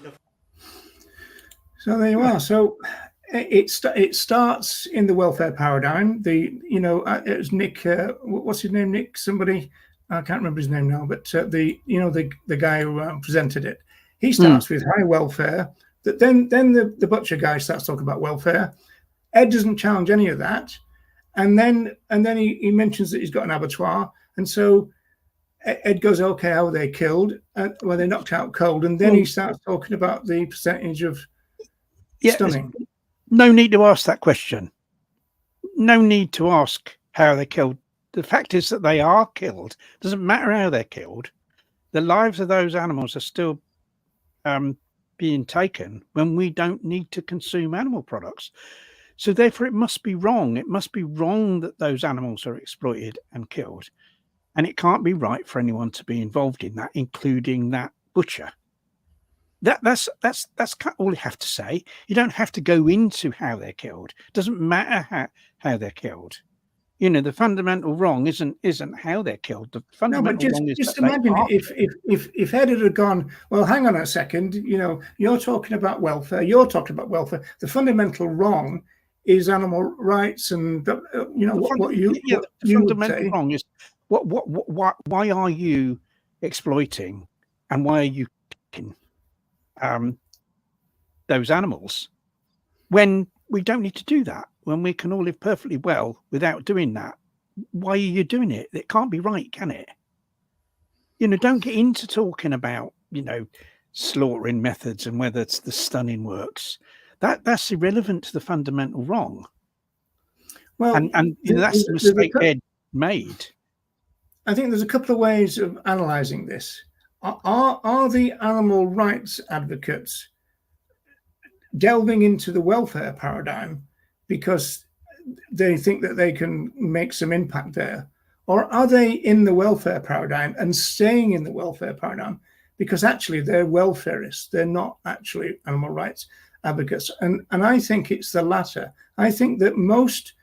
So there you are. So it starts in the welfare paradigm. It was Nick. What's his name? Nick. Somebody. I can't remember his name now. But the guy who presented it. He starts with high welfare. Then the butcher guy starts talking about welfare. Ed doesn't challenge any of that, and then he mentions that he's got an abattoir, and so Ed goes, okay, how were they killed? Well, they're knocked out cold, and then he starts talking about the percentage of stunning. No need to ask that question. No need to ask how they're killed. The fact is that they are killed. Doesn't matter how they're killed. The lives of those animals are still being taken when we don't need to consume animal products. So therefore, it must be wrong. It must be wrong that those animals are exploited and killed. And it can't be right for anyone to be involved in that, including that butcher. That's all you have to say. You don't have to go into how they're killed. It doesn't matter how they're killed. You know, the fundamental wrong isn't how they're killed. The fundamental wrong is just imagine if Ed had gone, well, hang on a second, you know, you're talking about welfare, The fundamental wrong is animal rights, and you know the fundamental wrong is why are you exploiting, and why are you killing those animals when we don't need to do that, when we can all live perfectly well without doing that? Why are you doing it? It can't be right, can it? You know, don't get into talking about, you know, slaughtering methods and whether it's the stunning works. That's irrelevant to the fundamental wrong. Well, and you know, that's the mistake Ed made. I think there's a couple of ways of analysing this. Are the animal rights advocates delving into the welfare paradigm because they think that they can make some impact there? Or are they in the welfare paradigm and staying in the welfare paradigm because actually they're welfarists, they're not actually animal rights advocates? And I think it's the latter. I think that most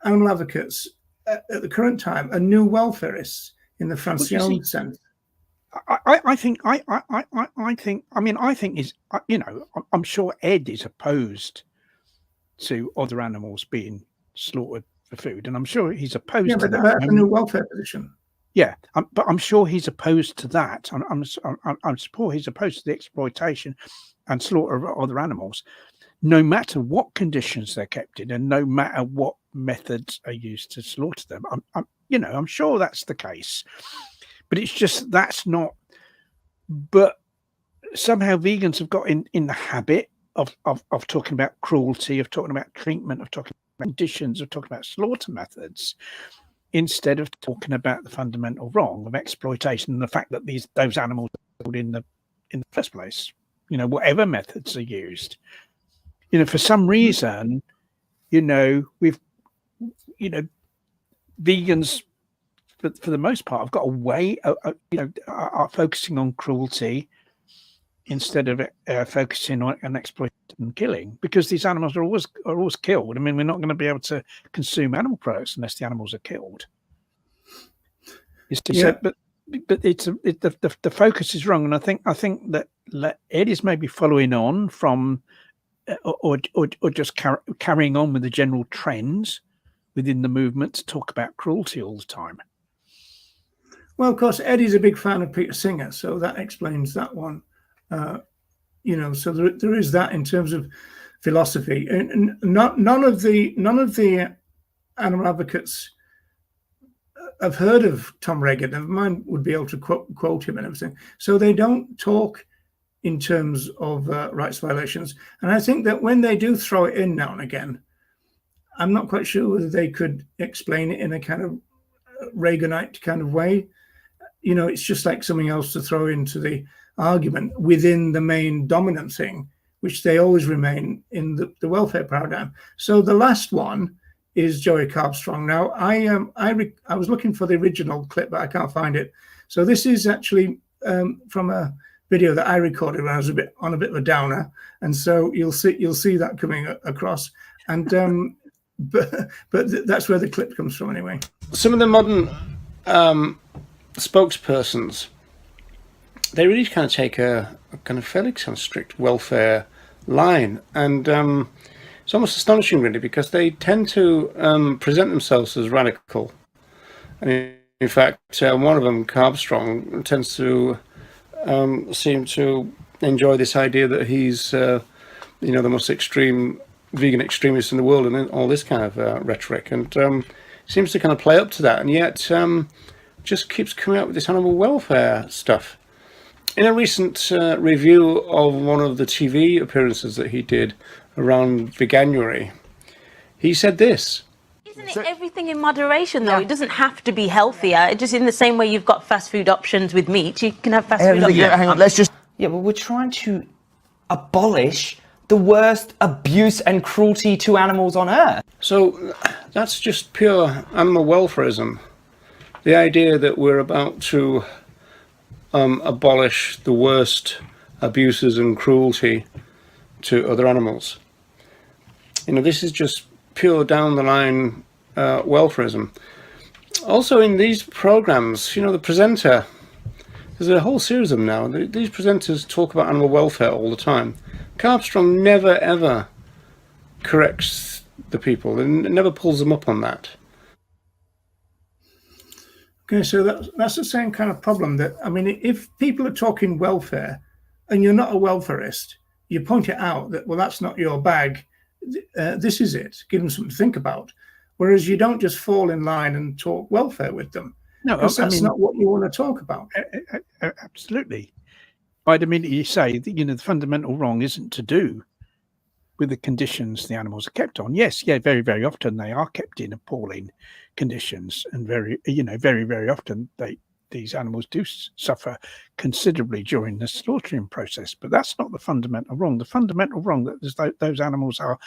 animal advocates at the current time are new welfarists in the Francione sense. I think is, you know, I'm sure Ed is opposed to other animals being slaughtered for food, and I'm sure he's opposed to that. That's a new welfare position. Yeah, but I'm sure he's opposed to that. I'm sure he's opposed to the exploitation and slaughter of other animals, no matter what conditions they're kept in, and no matter what methods are used to slaughter them. I'm sure that's the case. But it's just that's not. But somehow vegans have got in the habit of talking about cruelty, of talking about treatment, of talking about conditions, of talking about slaughter methods, instead of talking about the fundamental wrong of exploitation and the fact that those animals are killed in the first place. You know, whatever methods are used. You know, for some reason, you know, vegans, for the most part, have got a way of, are focusing on cruelty instead of focusing on exploitation and killing, because these animals are always killed. I mean, we're not going to be able to consume animal products unless the animals are killed. But the focus is wrong, and I think that Ed is maybe following on from, or just carrying on with the general trends within the movement to talk about cruelty all the time. Well, of course, Eddie's a big fan of Peter Singer, so that explains that one. You know, so there is that in terms of philosophy, and none of the animal advocates have heard of Tom Regan. Never mind, would be able to quote him and everything. So they don't talk in terms of rights violations. And I think that when they do throw it in now and again, I'm not quite sure whether they could explain it in a kind of Reaganite kind of way. You know, it's just like something else to throw into the argument within the main dominant thing, which they always remain in the welfare paradigm. So the last one is Joey Carbstrong. Now, I was looking for the original clip, but I can't find it. So this is actually from a video that I recorded when I was on a bit of a downer, and so you'll see that coming across. And but that's where the clip comes from, anyway. Some of the modern spokespersons, they really kind of take a kind of fairly kind of strict welfare line, and it's almost astonishing, really, because they tend to present themselves as radical. And in fact, one of them, Carbstrong, tends to seem to enjoy this idea that he's, the most extreme vegan extremist in the world, and all this kind of rhetoric, and seems to kind of play up to that, and yet just keeps coming up with this animal welfare stuff. In a recent review of one of the TV appearances that he did around Veganuary, he said this. Isn't it everything in moderation, though? Yeah. It doesn't have to be healthier. It just, in the same way you've got fast food options with meat, you can have fast food options. Hang on, let's just... Yeah, well, we're trying to abolish the worst abuse and cruelty to animals on earth. So that's just pure animal welfareism. The idea that we're about to abolish the worst abuses and cruelty to other animals. You know, this is just pure down the line welfareism. Also in these programs, you know, the presenter, there's a whole series of them now. These presenters talk about animal welfare all the time. Armstrong never ever corrects the people and never pulls them up on that. Okay, so that's the same kind of problem. That, I mean, if people are talking welfare and you're not a welfarist, you point it out that, well, that's not your bag. This is it. Give them something to think about. Whereas you don't just fall in line and talk welfare with them. No, because that's not what you want to talk about. Absolutely. By the minute you say that, you know, the fundamental wrong isn't to do with the conditions the animals are kept on. Yes, yeah, very, very often they are kept in appalling conditions, and very, very often these animals do suffer considerably during the slaughtering process. But that's not the fundamental wrong. The fundamental wrong that those animals are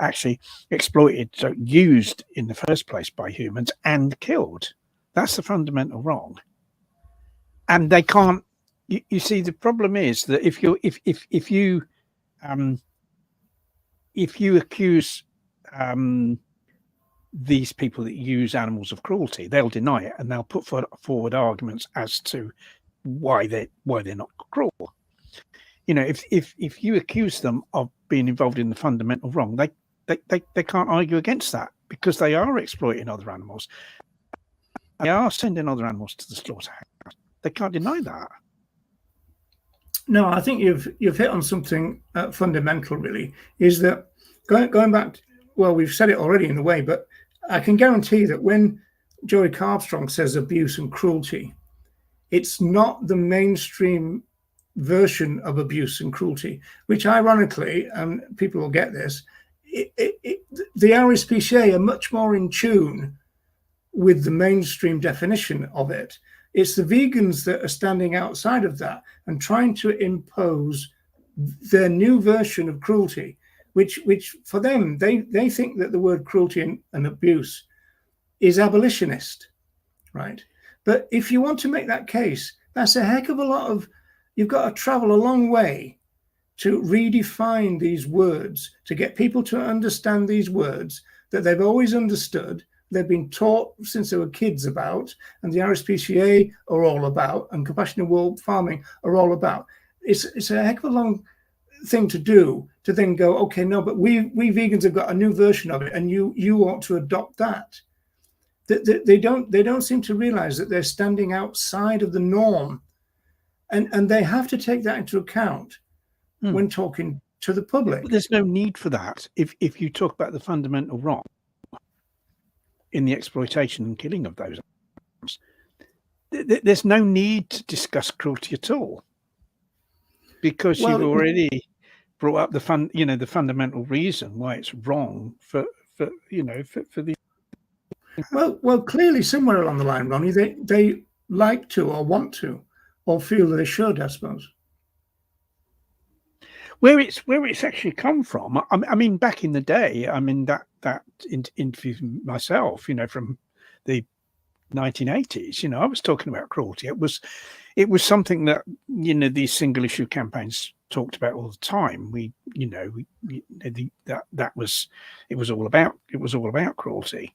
actually exploited, so used in the first place by humans and killed. That's the fundamental wrong. And they can't. You see, the problem is that if you accuse these people that use animals of cruelty, they'll deny it and they'll put forward arguments as to why they're not cruel. You know, if you accuse them of being involved in the fundamental wrong, they can't argue against that, because they are exploiting other animals. They are sending other animals to the slaughterhouse. They can't deny that. No, I think you've hit on something fundamental, really, is that going back, well, we've said it already in a way, but I can guarantee that when Joey Armstrong says abuse and cruelty, it's not the mainstream version of abuse and cruelty, which ironically, and people will get this, the RSPCA are much more in tune with the mainstream definition of it. It's the vegans that are standing outside of that and trying to impose their new version of cruelty, which for them, they think that the word cruelty and abuse is abolitionist, right? But if you want to make that case, that's a heck of a lot of, you've got to travel a long way to redefine these words, to get people to understand these words that they've always understood, they've been taught since they were kids about, and the RSPCA are all about, and compassionate world farming are all about. It's a heck of a long thing to do, to then go, okay, no, but we vegans have got a new version of it, and you ought to adopt that. They don't seem to realize that they're standing outside of the norm, and they have to take that into account when talking to the public. But there's no need for that if you talk about the fundamental wrong in the exploitation and killing of those animals. There's no need to discuss cruelty at all, because you've already brought up the fundamental reason why it's wrong for the. Well, clearly somewhere along the line, Ronnie, they like to or want to or feel that they should, I suppose. Where it's actually come from, I mean, back in the day, I mean, that interview myself, from the 1980s, I was talking about cruelty. It was something that, these single issue campaigns talked about all the time. It was all about cruelty,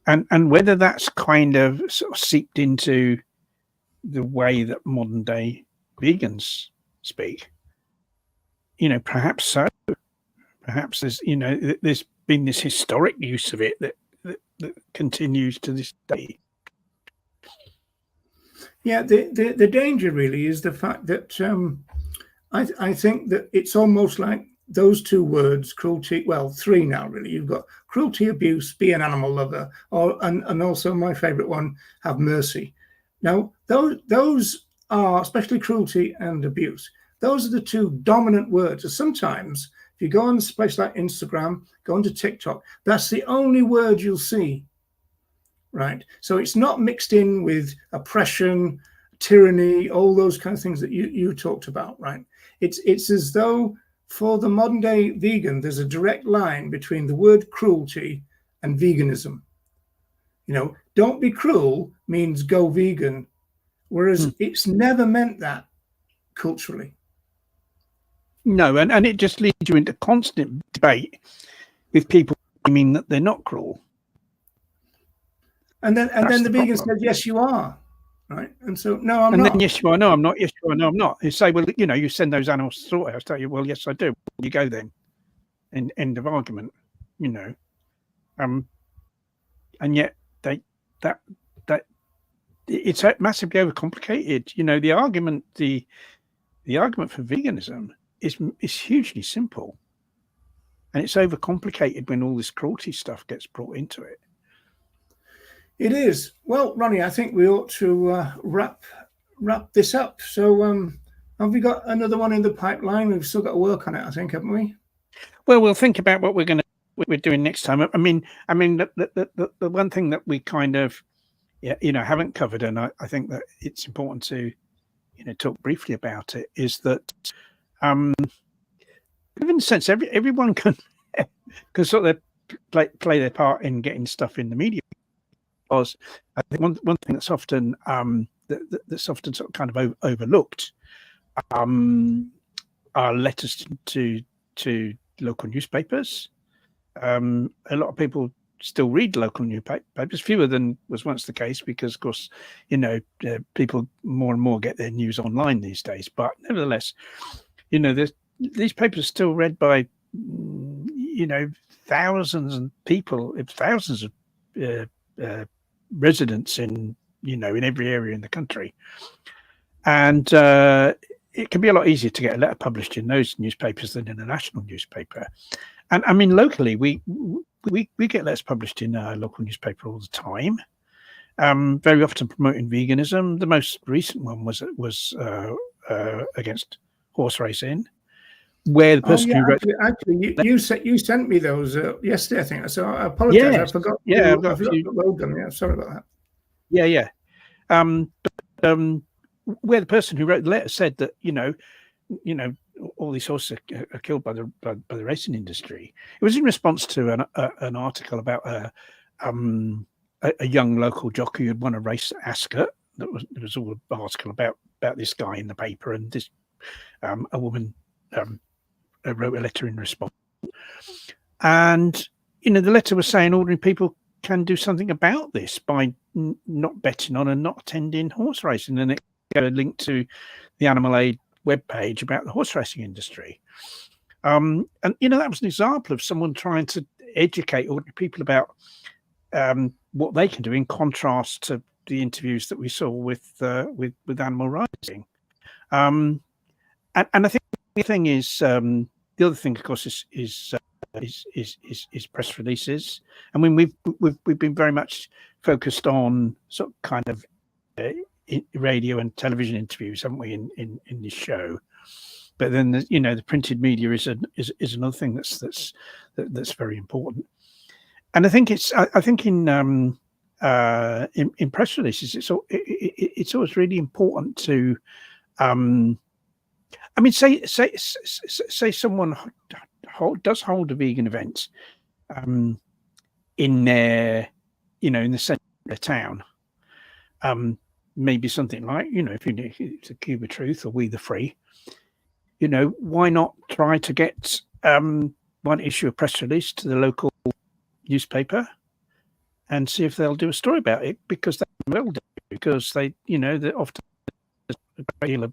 and whether that's kind of sort of seeped into the way that modern day vegans speak. Perhaps so. Perhaps there's been this historic use of it that continues to this day. Yeah, the danger really is the fact that I think that it's almost like those two words, cruelty. Well, three now really. You've got cruelty, abuse, be an animal lover, and also my favourite one, have mercy. Now those are, especially cruelty and abuse, those are the two dominant words. And sometimes if you go on a place like Instagram, go onto TikTok, that's the only word you'll see, right? So it's not mixed in with oppression, tyranny, all those kind of things that you talked about, right? It's as though for the modern day vegan, there's a direct line between the word cruelty and veganism. You know, don't be cruel means go vegan, whereas it's never meant that culturally. No, and it just leads you into constant debate with people claiming that they're not cruel. And then the vegan says, yes, you are. Right. And so, no, I'm not. And then, yes, you are. No, I'm not. Yes, you are. No, I'm not. You say, well, you know, you send those animals to slaughterhouse, tell you, well, yes, I do. You go then. End of argument, you know. And yet that it's massively overcomplicated. You know, the argument for veganism is hugely simple. And it's overcomplicated when all this cruelty stuff gets brought into it. It is. Well, Ronnie, I think we ought to wrap this up. So have we got another one in the pipeline? We've still got to work on it, I think, haven't we? Well, we'll think about what we're doing next time. I mean, the one thing that we kind of, haven't covered, and I think that it's important to, talk briefly about it, is that, in a sense, everyone can sort of play their part in getting stuff in the media. Because I think one thing that's often sort of kind of overlooked are letters to local newspapers. A lot of people still read local newspapers, fewer than was once the case, because of course, people more and more get their news online these days. But nevertheless, these papers are still read by thousands of people, thousands of residents in every area in the country, and it can be a lot easier to get a letter published in those newspapers than in a national newspaper. And I mean, locally, we get letters published in a local newspaper all the time, very often promoting veganism. The most recent one was against horse racing, where the person who wrote you sent me those yesterday, I think. So I apologize. I forgot. Yeah, I forgot to upload them. Yeah, sorry about that. Yeah. Where the person who wrote the letter said that all these horses are killed by the racing industry. It was in response to an article about a young local jockey who had won a race at Ascot. There was all an article about this guy in the paper, and this a woman wrote a letter in response, and the letter was saying ordinary people can do something about this by not betting on and not attending horse racing, and it got a link to the Animal Aid webpage about the horse racing industry. And that was an example of someone trying to educate ordinary people about what they can do, in contrast to the interviews that we saw with animal riding. And I think the thing is, the other thing, of course, is press releases. I mean, we've been very much focused on sort of kind of radio and television interviews, haven't we, in this show? But then the printed media is another thing that's very important. And I think in press releases it's always really important to say someone does hold a vegan event in their in the centre of the town, maybe something like if it's a Cube of Truth or We the Free, why not try to get one issue of press release to the local newspaper and see if they'll do a story about it, because they will do, because they're often a deal of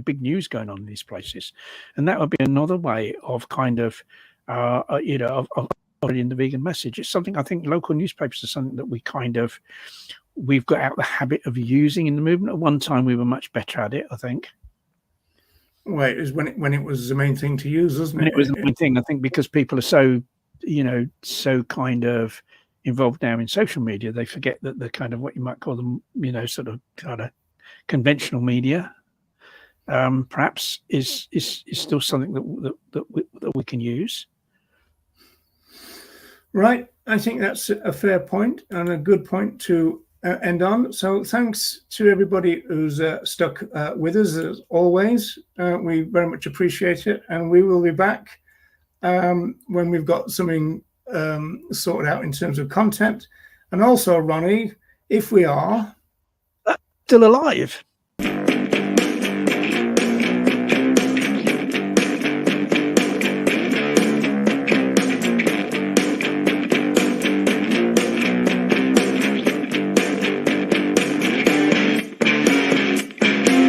big news going on in these places, and that would be another way of kind of of in the vegan message. It's something I think local newspapers are something that we've got out the habit of using in the movement. At one time we were much better at it, I think. Well, it was when it was the main thing to use, wasn't it? It was the main thing, I think, because people are so so kind of involved now in social media, they forget that the kind of what you might call them sort of kind of conventional media perhaps is still something that we can use. Right. I think that's a fair point and a good point to end on. So thanks to everybody who's stuck with us as always. We very much appreciate it, and we will be back when we've got something sorted out in terms of content. And also, Ronnie, if we are still alive.